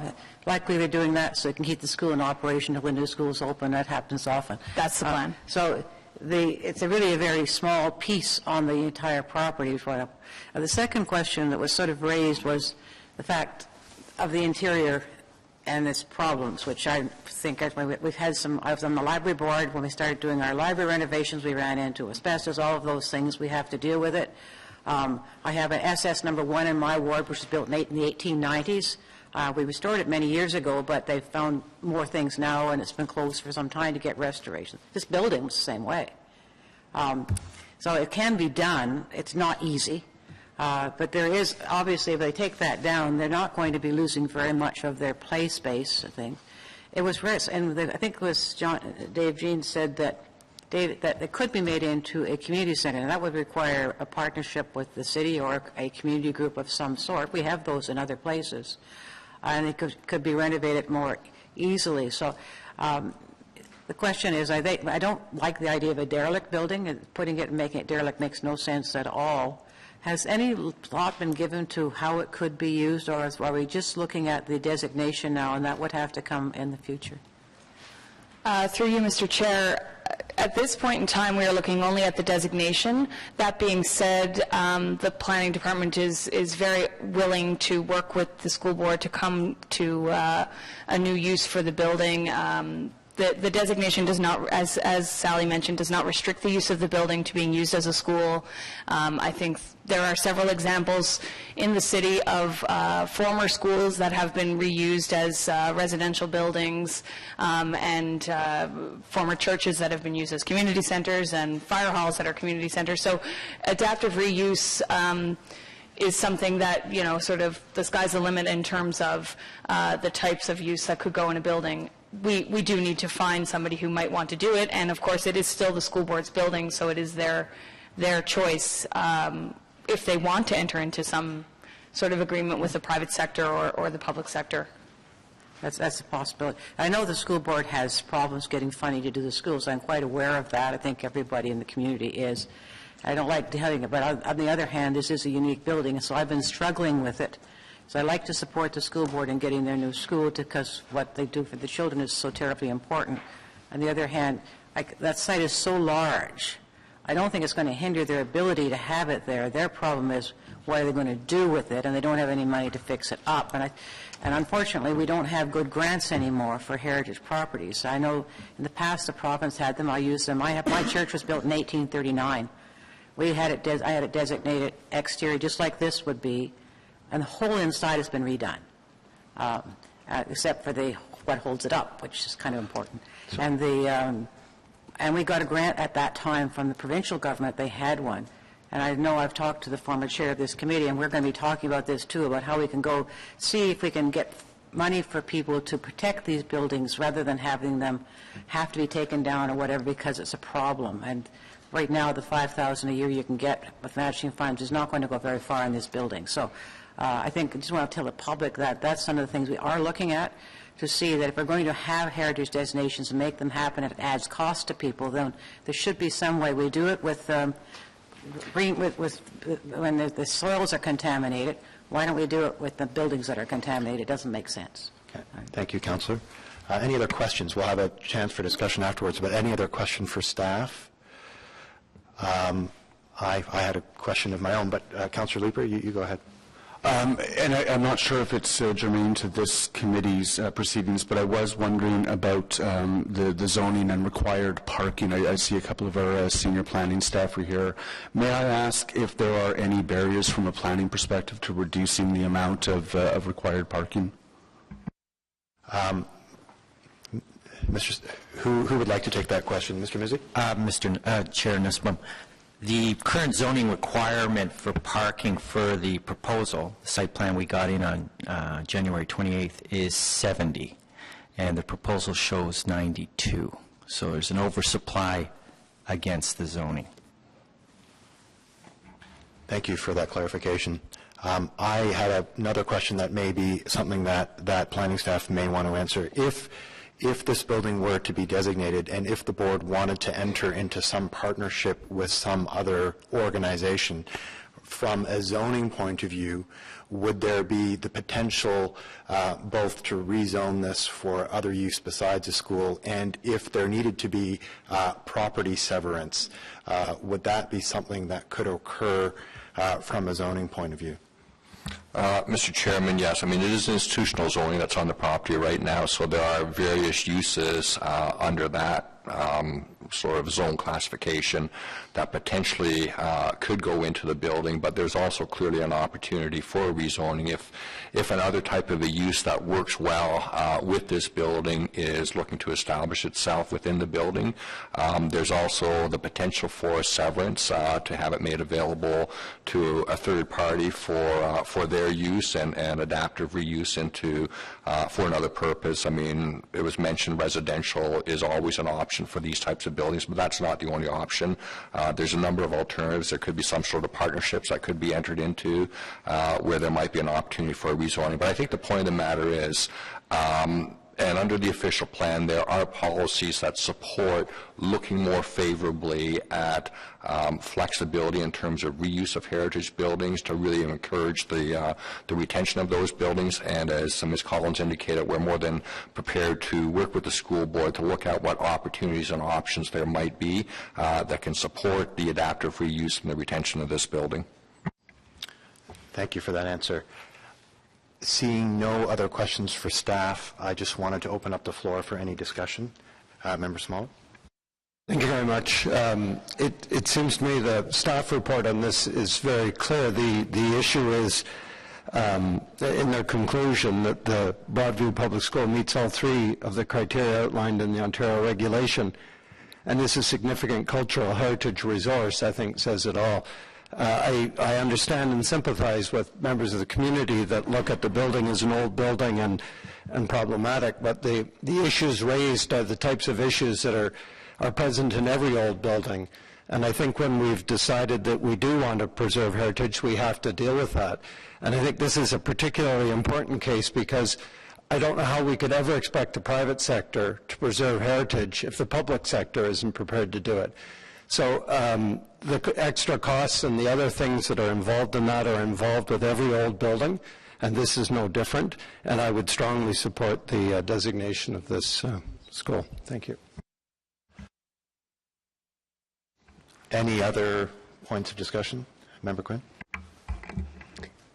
D: Likely they're doing that so they can keep the school in operation until the new school is open. That happens often.
A: That's the plan.
D: So it's really a very small piece on the entire property. The second question that was sort of raised was the fact of the interior and its problems, which I think we've had some. I was on the library board when we started doing our library renovations. We ran into asbestos, all of those things. We have to deal with it. I have an SS number 1 in my ward, which was built in the 1890s. We restored it many years ago, but they've found more things now, and it's been closed for some time to get restoration. This building was the same way. So it can be done. It's not easy. But there is, obviously, if they take that down, they're not going to be losing very much of their play space, I think. It was, and I think it was Dave Jean said that it could be made into a community center, and that would require a partnership with the city or a community group of some sort. We have those in other places. And it could be renovated more easily. So the question is, I don't like the idea of a derelict building, and putting it and making it derelict makes no sense at all. Has any thought been given to how it could be used, or are we just looking at the designation now, and that would have to come in the future?
A: Through you, Mr. Chair, at this point in time, we are looking only at the designation. That being said, the planning department is very willing to work with the school board to come to a new use for the building. the designation does not, as Sally mentioned, does not restrict the use of the building to being used as a school. I think there are several examples in the city of former schools that have been reused as residential buildings, and former churches that have been used as community centers, and fire halls that are community centers. So adaptive reuse is something that, you know, sort of the sky's the limit in terms of the types of use that could go in a building. We do need to find somebody who might want to do it, and of course it is still the school board's building, so it is their choice if they want to enter into some sort of agreement with the private sector or the public sector.
D: That's a possibility. I know the school board has problems getting funding to do the schools. I'm quite aware of that. I think everybody in the community is. I don't like telling it, but on the other hand, this is a unique building, so I've been struggling with it. So I like to support the school board in getting their new school because what they do for the children is so terribly important. On the other hand, that site is so large, I don't think it's going to hinder their ability to have it there. Their problem is what are they going to do with it, and they don't have any money to fix it up. And unfortunately, we don't have good grants anymore for heritage properties. I know in the past the province had them. I used them. My church was built in 1839. I had it designated exterior just like this would be, and the whole inside has been redone, except for what holds it up, which is kind of important. And we got a grant at that time from the provincial government. They had one. And I know I've talked to the former chair of this committee, and we're going to be talking about this too, about how we can go see if we can get money for people to protect these buildings rather than having them have to be taken down or whatever because it's a problem. And right now, the $5,000 a year you can get with matching funds is not going to go very far in this building. So I think I just want to tell the public that that's some of the things we are looking at to see that if we're going to have heritage designations and make them happen, if it adds cost to people, then there should be some way we do it with when the soils are contaminated. Why don't we do it with the buildings that are contaminated? It doesn't make sense.
B: Okay. Thank you, Councillor. Any other questions? We'll have a chance for discussion afterwards, but any other question for staff? I had a question of my own, but Councillor Leeper, you go ahead.
N: And I'm not sure if it's germane to this committee's proceedings, but I was wondering about the zoning and required parking. I see a couple of our senior planning staff are here. May I ask if there are any barriers from a planning perspective to reducing the amount of required parking?
B: Who would like to take that question? Mr. Mizzi?
T: Mr. Chair Nussbaum, the current zoning requirement for parking for the proposal, the site plan we got in on January 28th, is 70, and the proposal shows 92. So there's an oversupply against the zoning.
B: Thank you for that clarification. I had another question that may be something that planning staff may want to answer. If this building were to be designated and if the board wanted to enter into some partnership with some other organization, from a zoning point of view, would there be the potential both to rezone this for other use besides a school, and if there needed to be property severance, would that be something that could occur from a zoning point of view?
E: Mr. Chairman, yes. I mean, it is institutional zoning that's on the property right now, so there are various uses under that sort of zone classification that potentially could go into the building, but there's also clearly an opportunity for rezoning if another type of a use that works well with this building is looking to establish itself within the building. There's also the potential for severance to have it made available to a third party for their use and adaptive reuse into for another purpose. I mean, it was mentioned residential is always an option for these types of buildings, but that's not the only option. There's a number of alternatives. There could be some sort of partnerships that could be entered into where there might be an opportunity for a rezoning. But I think the point of the matter is, and under the official plan, there are policies that support looking more favorably at flexibility in terms of reuse of heritage buildings to really encourage the retention of those buildings. And as Ms. Collins indicated, we're more than prepared to work with the school board to look at what opportunities and options there might be that can support the adaptive reuse and the retention of this building.
B: Thank you for that answer. Seeing no other questions for staff, I just wanted to open up the floor for any discussion. Member Smollett.
J: Thank you very much. It seems to me the staff report on this is very clear. The issue is in their conclusion that the Broadview Public School meets all three of the criteria outlined in the Ontario regulation, and this is a significant cultural heritage resource, I think says it all. I understand and sympathize with members of the community that look at the building as an old building and problematic, but the issues raised are the types of issues that are present in every old building. And I think when we've decided that we do want to preserve heritage, we have to deal with that. And I think this is a particularly important case because I don't know how we could ever expect the private sector to preserve heritage if the public sector isn't prepared to do it. So the extra costs and the other things that are involved in that are involved with every old building, and this is no different. And I would strongly support the designation of this school. Thank you.
B: Any other points of discussion? Member Quinn?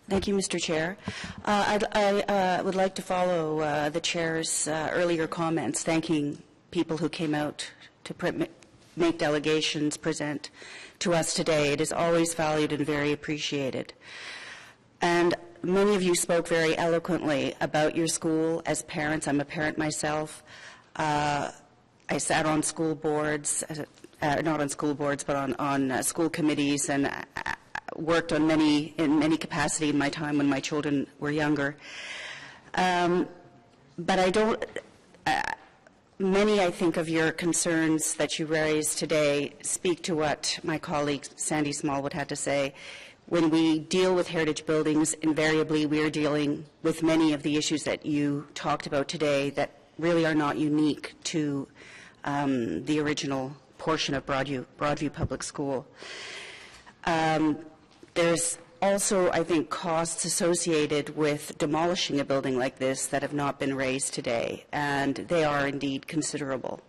F: Thank you, Mr. Chair. I would like to follow the Chair's earlier comments, thanking people who came out to make delegations present to us today. It is always valued and very appreciated. And many of you spoke very eloquently about your school as parents. I'm a parent myself. I sat on school boards, not on school boards, but on school committees, and worked on in many capacity in my time when my children were younger. But I don't, many, I think, of your concerns that you raised today speak to what my colleague Sandy Smallwood had to say. When we deal with heritage buildings, invariably we are dealing with many of the issues that you talked about today that really are not unique to the original portion of Broadview Public School. There's also, I think, costs associated with demolishing a building like this that have not been raised today, and they are indeed considerable,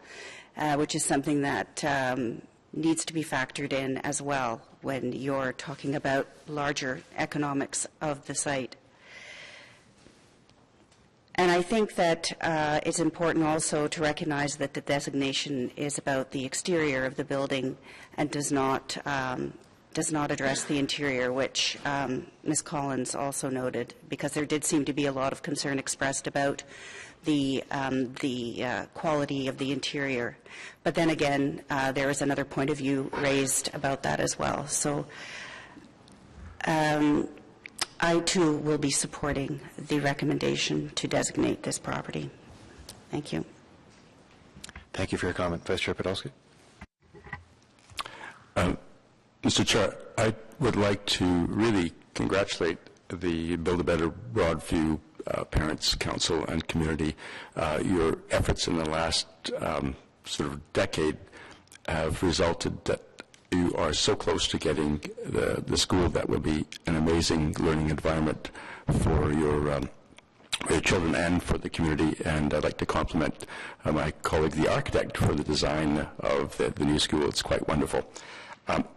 F: which is something that needs to be factored in as well when you're talking about larger economics of the site. And I think that it's important also to recognize that the designation is about the exterior of the building and does not address the interior, which Ms. Collins also noted, because there did seem to be a lot of concern expressed about the quality of the interior. But then again, there is another point of view raised about that as well. So I, too, will be supporting the recommendation to designate this property. Thank you.
B: Thank you for your comment. Vice Chair Podolsky.
E: Mr. Chair, I would like to really congratulate the Build a Better Broadview Parents Council and community. Your efforts in the last sort of decade have resulted that you are so close to getting the school that will be an amazing learning environment for your children and for the community. And I'd like to compliment my colleague, the architect, for the design of the new school. It's quite wonderful.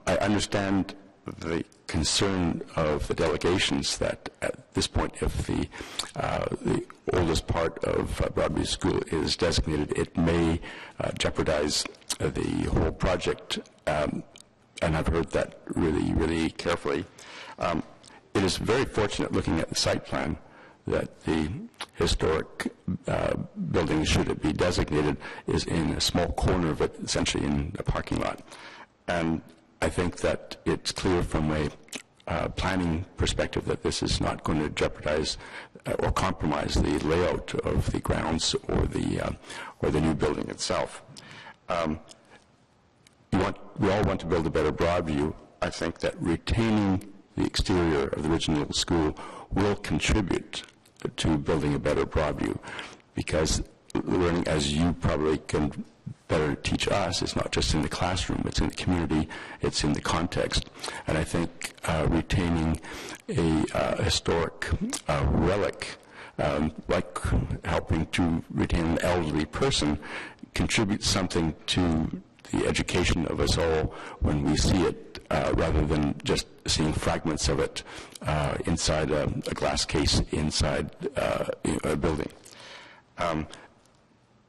E: I understand the concern of the delegations that at this point, if the oldest part of Broadview School is designated, it may jeopardize the whole project. And I've heard that really, really carefully. It is very fortunate, looking at the site plan, that the historic building, should it be designated, is in a small corner of it, essentially in a parking lot. And I think that it's clear from a planning perspective that this is not going to jeopardize or compromise the layout of the grounds or the new building itself. We all want to build a better Broadview. I think that retaining the exterior of the original school will contribute to building a better Broadview, because learning, as you probably can better teach us, is not just in the classroom, it's in the community, it's in the context. And I think retaining a historic relic, like helping to retain an elderly person, contributes something to the education of us all when we see it, rather than just seeing fragments of it inside a glass case inside a building.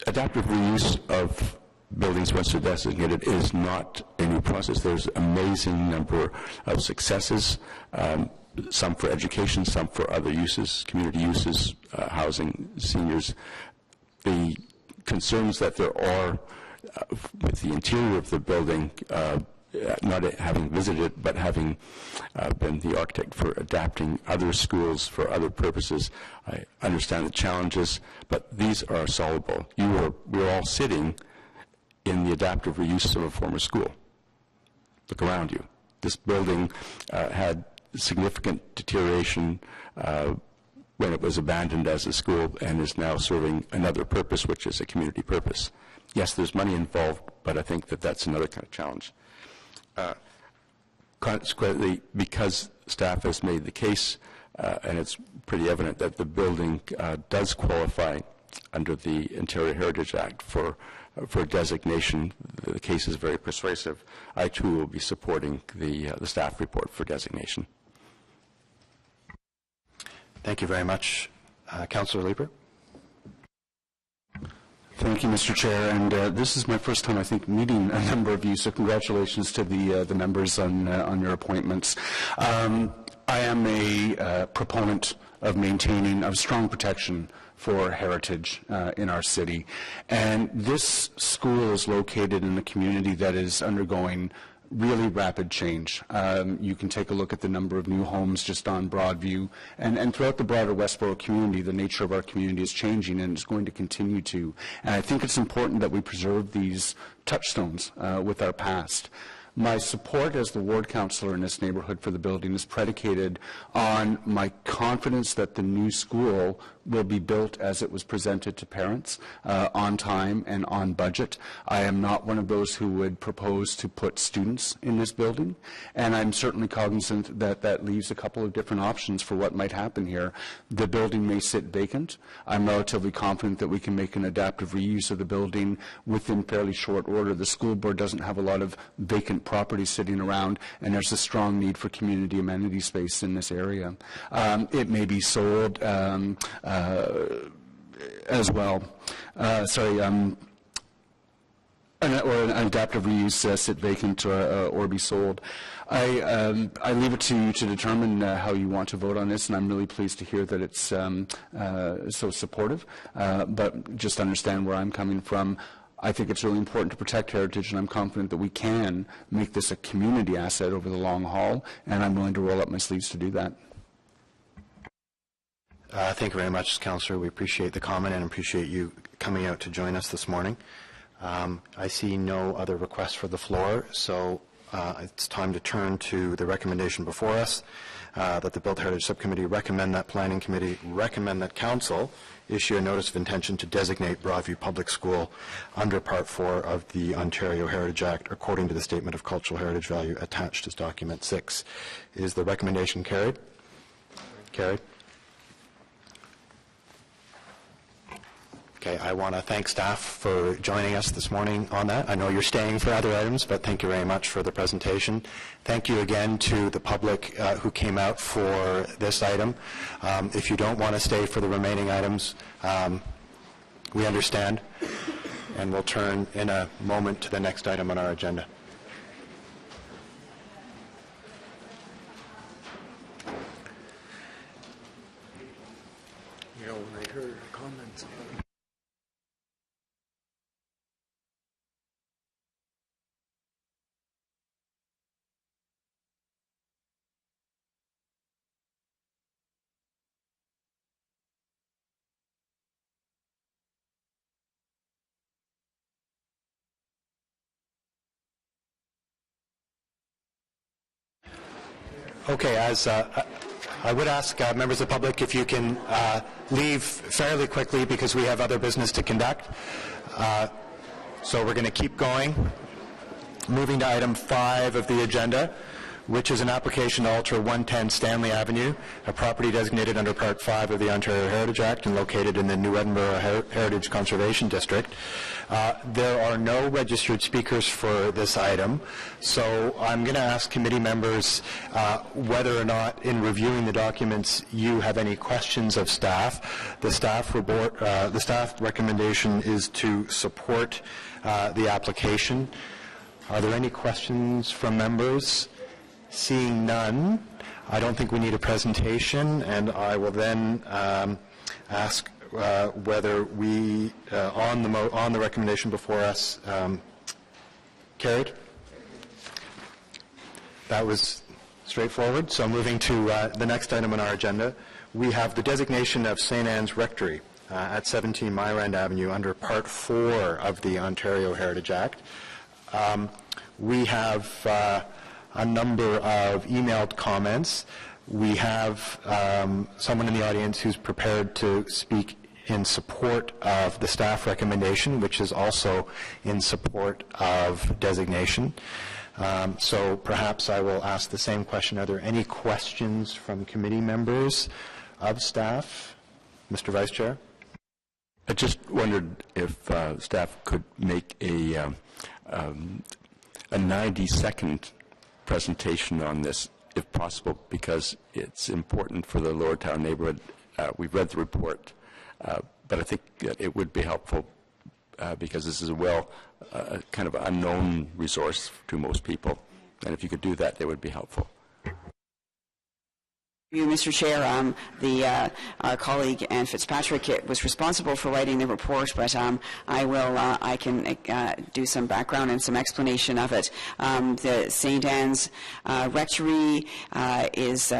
E: Adaptive reuse of buildings once they're designated is not a new process. There's an amazing number of successes, some for education, some for other uses, community uses, housing, seniors. The concerns that there are with the interior of the building, not having visited, but having been the architect for adapting other schools for other purposes, I understand the challenges, but these are solvable. We're all sitting in the adaptive reuse of a former school. Look around you. This building had significant deterioration when it was abandoned as a school and is now serving another purpose, which is a community purpose. Yes, there's money involved, but I think that that's another kind of challenge. Consequently, because staff has made the case, and it's pretty evident that the building does qualify under the Ontario Heritage Act for designation, the case is very persuasive. I too will be supporting the staff report for designation.
B: Thank you very much. Councillor Leeper.
N: Thank you, Mr. Chair, and this is my first time, I think, meeting a number of you, so congratulations to the members on your appointments. I am a proponent of maintaining of strong protection for heritage in our city, and this school is located in a community that is undergoing really rapid change. You can take a look at the number of new homes just on Broadview, and throughout the broader Westboro community, the nature of our community is changing and is going to continue to. And I think it's important that we preserve these touchstones with our past. My support as the ward councillor in this neighborhood for the building is predicated on my confidence that the new school will be built as it was presented to parents, on time and on budget. I am not one of those who would propose to put students in this building, and I'm certainly cognizant that that leaves a couple of different options for what might happen here. The building may sit vacant. I'm relatively confident that we can make an adaptive reuse of the building within fairly short order. The school board doesn't have a lot of vacant property sitting around, and there's a strong need for community amenity space in this area. It may be sold as well. Or an adaptive reuse sit vacant or be sold. I leave it to you to determine how you want to vote on this, and I'm really pleased to hear that it's so supportive. But just understand where I'm coming from. I think it's really important to protect heritage, and I'm confident that we can make this a community asset over the long haul, and I'm willing to roll up my sleeves to do that.
B: Thank you very much, Councillor. We appreciate the comment and appreciate you coming out to join us this morning. I see no other requests for the floor, so it's time to turn to the recommendation before us, that the Built Heritage Subcommittee recommend that Planning Committee recommend that Council issue a notice of intention to designate Broadview Public School under Part 4 of the Ontario Heritage Act according to the Statement of Cultural Heritage Value attached as Document 6. Is the recommendation carried? Carried. Okay, I want to thank staff for joining us this morning on that. I know you're staying for other items, but thank you very much for the presentation. Thank you again to the public who came out for this item. If you don't want to stay for the remaining items, we understand, and we'll turn in a moment to the next item on our agenda.
J: You know, when I heard comments about
B: Okay, as I would ask members of the public if you can leave fairly quickly because we have other business to conduct. So we're going to keep going. Moving to item 5 of the agenda, which is an application to alter 110 Stanley Avenue, a property designated under Part 5 of the Ontario Heritage Act and located in the New Edinburgh Heritage Conservation District. There are no registered speakers for this item, so I'm going to ask committee members whether or not, in reviewing the documents, you have any questions of staff. The staff recommendation is to support the application. Are there any questions from members? Seeing none, I don't think we need a presentation, and I will then ask whether we, on the recommendation before us, carried. That was straightforward. So moving to the next item on our agenda, we have the designation of St. Anne's Rectory at 17 Myrand Avenue under Part 4 of the Ontario Heritage Act. We have a number of emailed comments. We have someone in the audience who's prepared to speak in support of the staff recommendation, which is also in support of designation. So perhaps I will ask the same question. Are there any questions from committee members of staff? Mr. Vice Chair?
E: I just wondered if staff could make a 90-second presentation on this, if possible, because it's important for the Lower Town neighborhood. We've read the report, but I think that it would be helpful because this is a kind of unknown resource to most people, and if you could do that, that would be helpful.
F: You, Mr. Chair, our colleague Anne Fitzpatrick was responsible for writing the report, but I can do some background and some explanation of it. The St. Anne's Rectory is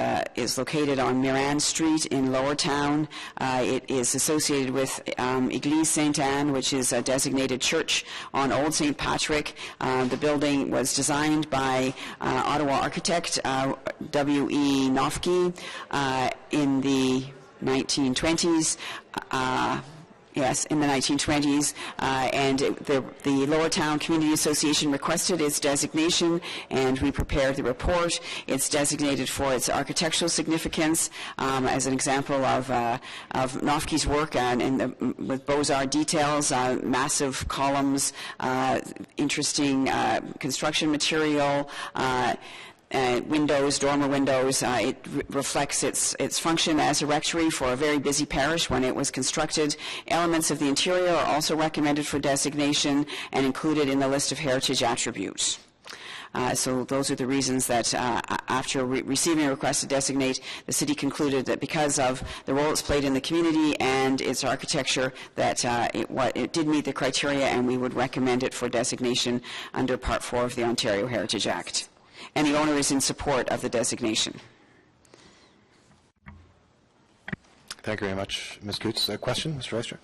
F: located on Mirand Street in Lower Town. It is associated with Église St. Anne, which is a designated church on Old St. Patrick. The building was designed by Ottawa architect W.E. Nofke in the 1920s. Yes, in the 1920s, and the Lower Town Community Association requested its designation, and we prepared the report. It's designated for its architectural significance, as an example of Nofke's work, with Beaux-Arts details, massive columns, interesting construction material, windows, dormer windows. It reflects its function as a rectory for a very busy parish when it was constructed. Elements of the interior are also recommended for designation and included in the list of heritage attributes. So those are the reasons that after receiving a request to designate, the city concluded that because of the role it's played in the community and its architecture, that it did meet the criteria, and we would recommend it for designation under Part 4 of the Ontario Heritage Act. And the owner is in support of the designation.
B: Thank you very much, Ms. Coots. A question, Mr. Vice Chair?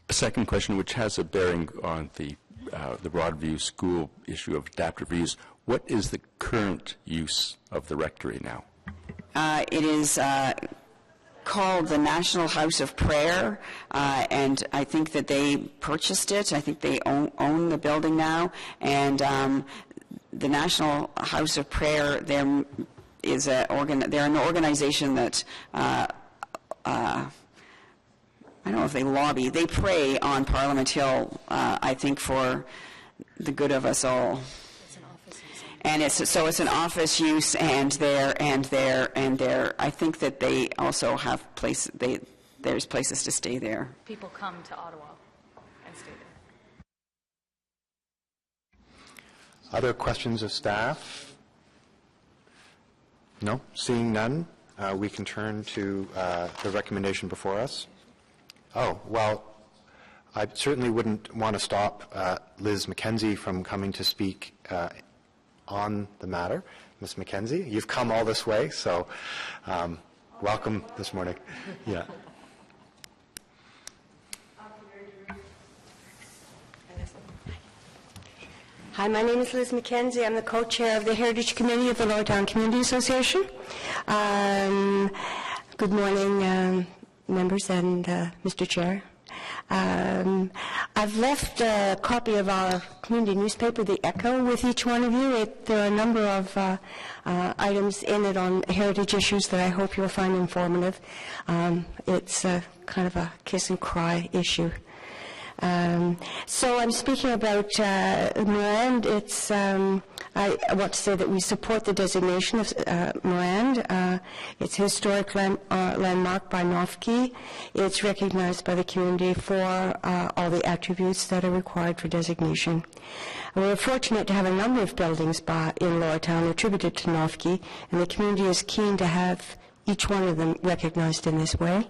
E: A second question, which has a bearing on the Broadview School issue of adaptive reuse. What is the current use of the rectory now?
F: It is called the National House of Prayer, and I think that they purchased it. I think they own the building now, and the National House of Prayer, they're an organization that I don't know if they lobby. They pray on Parliament Hill, I think, for the good of us all. And it's an office use, and I think that they also have there's places to stay there.
K: People come to Ottawa and stay there.
B: Other questions of staff? No? Seeing none, we can turn to the recommendation before us. Oh, well, I certainly wouldn't want to stop Liz McKenzie from coming to speak on the matter. Ms. McKenzie, you've come all this way, so welcome this morning. Yeah.
U: Hi, my name is Liz McKenzie. I'm the co-chair of the Heritage Committee of the Lower Town Community Association. Good morning, members and Mr. Chair. I've left a copy of our community newspaper, The Echo, with each one of you. There are a number of items in it on heritage issues that I hope you'll find informative. It's kind of a kiss and cry issue. So I'm speaking about Morand. I want to say that we support the designation of Morand. It's a historic landmark by Nofke. It's recognized by the community for all the attributes that are required for designation. We're fortunate to have a number of buildings in Lower Town attributed to Nofke, and the community is keen to have each one of them recognized in this way.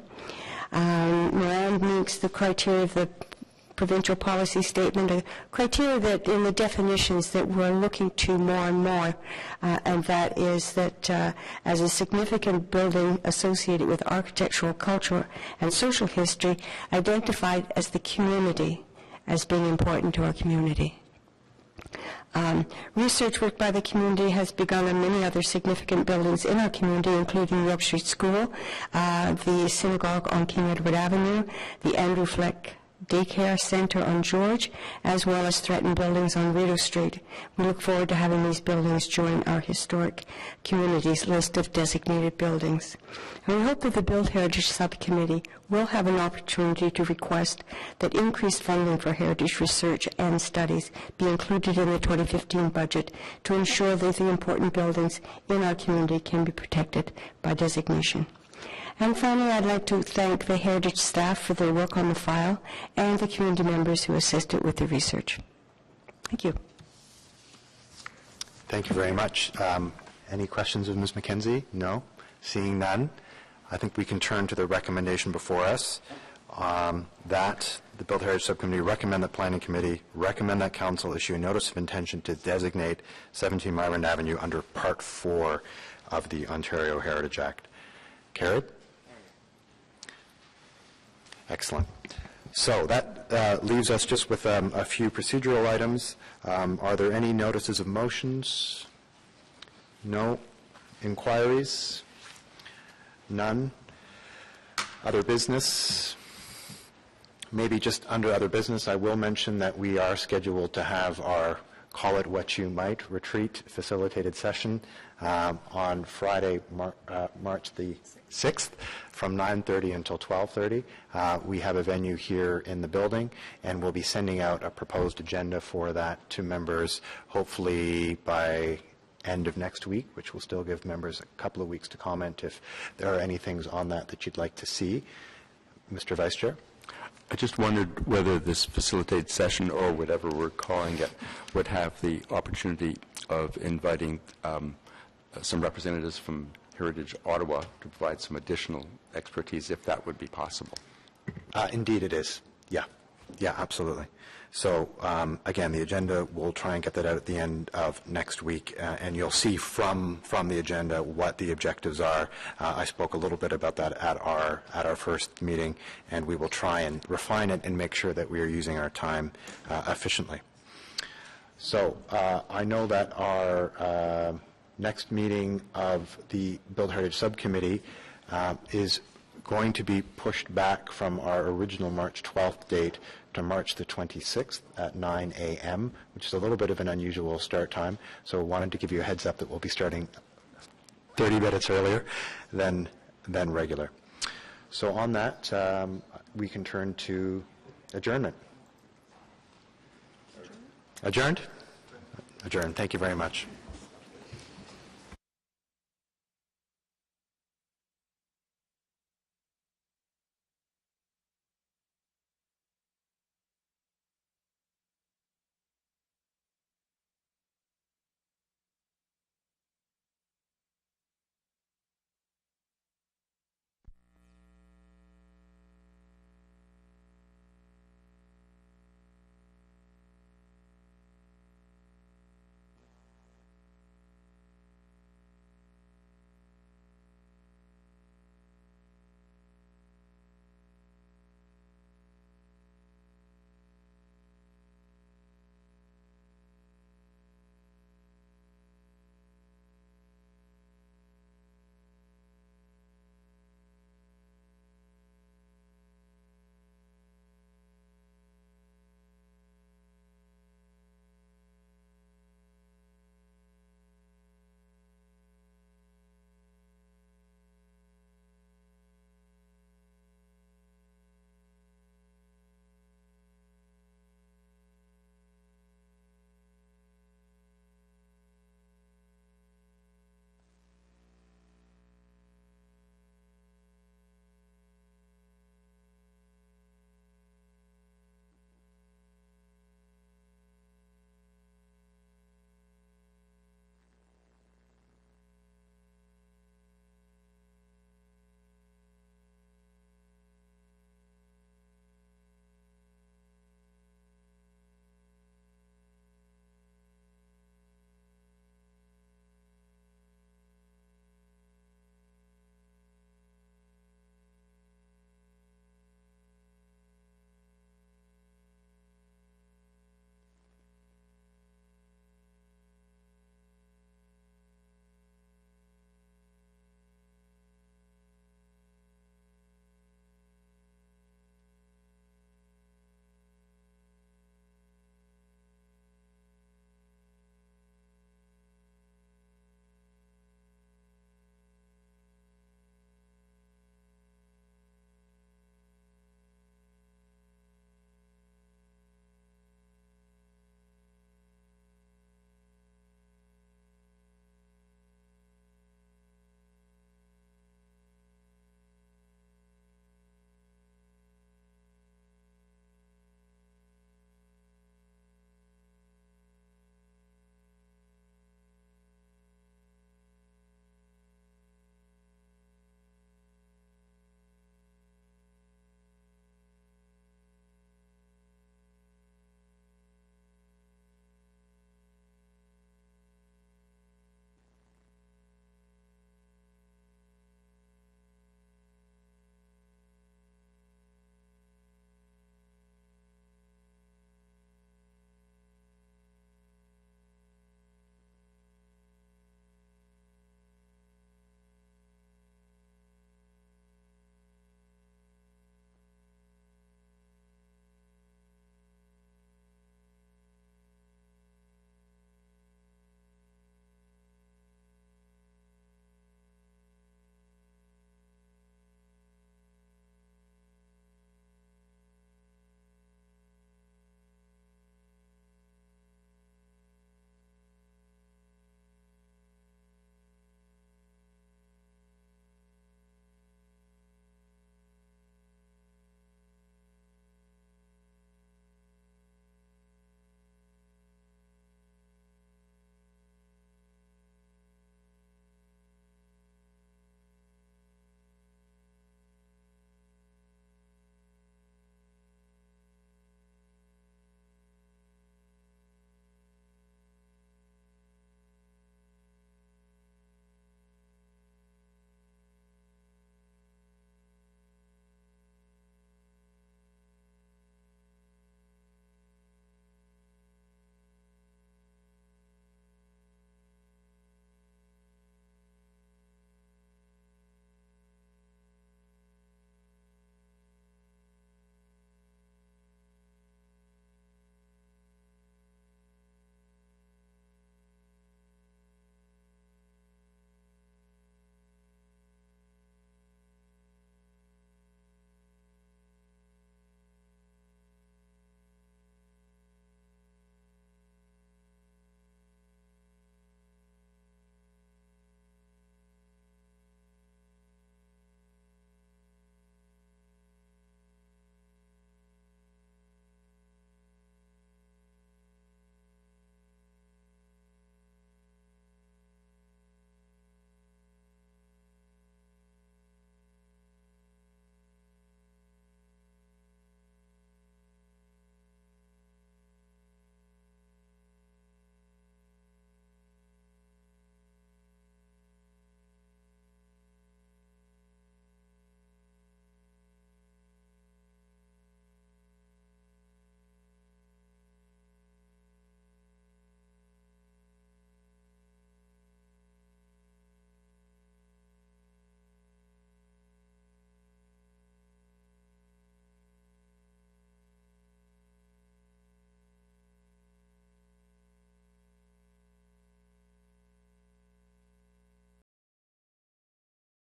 U: Morand meets the criteria of the provincial policy statement, a criteria that in the definitions that we're looking to more and more, and that is that as a significant building associated with architectural, cultural, and social history, identified as the community as being important to our community. Research work by the community has begun on many other significant buildings in our community, including York Street School, the synagogue on King Edward Avenue, the Andrew Fleck Daycare Center on George, as well as threatened buildings on Rideau Street. We look forward to having these buildings join our historic community's list of designated buildings. And we hope that the Built Heritage Subcommittee will have an opportunity to request that increased funding for heritage research and studies be included in the 2015 budget to ensure that the important buildings in our community can be protected by designation. And finally, I'd like to thank the Heritage staff for their work on the file and the community members who assisted with the research. Thank you.
B: Thank you very much. Any questions of Ms. McKenzie? No? Seeing none, I think we can turn to the recommendation before us that the Built Heritage Subcommittee recommend that Planning Committee recommend that Council issue a notice of intention to designate 17 Myron Avenue under Part 4 of the Ontario Heritage Act. Carried? Excellent. So that leaves us just with a few procedural items. Are there any notices of motions? No. Inquiries? None. Other business? Maybe just under other business, I will mention that we are scheduled to have our Call It What You Might retreat facilitated session on Friday, March the 6th from 9:30 until 12:30. We have a venue here in the building, and we'll be sending out a proposed agenda for that to members hopefully by end of next week, which will still give members a couple of weeks to comment if there are any things on that you'd like to see. Mr. Vice Chair?
E: I just wondered whether this facilitated session, or whatever we're calling it, would have the opportunity of inviting some representatives from Heritage Ottawa to provide some additional expertise, if that would be possible.
B: Indeed it is. Yeah, absolutely. So, again, the agenda, we'll try and get that out at the end of next week, and you'll see from the agenda what the objectives are. I spoke a little bit about that at our first meeting, and we will try and refine it and make sure that we are using our time efficiently. So, I know that our next meeting of the Built Heritage Subcommittee is going to be pushed back from our original March 12th date to March the 26th at 9 a.m., which is a little bit of an unusual start time. So I wanted to give you a heads up that we'll be starting 30 minutes earlier than regular. So on that, we can turn to adjournment. Adjourned? Adjourned. Thank you very much.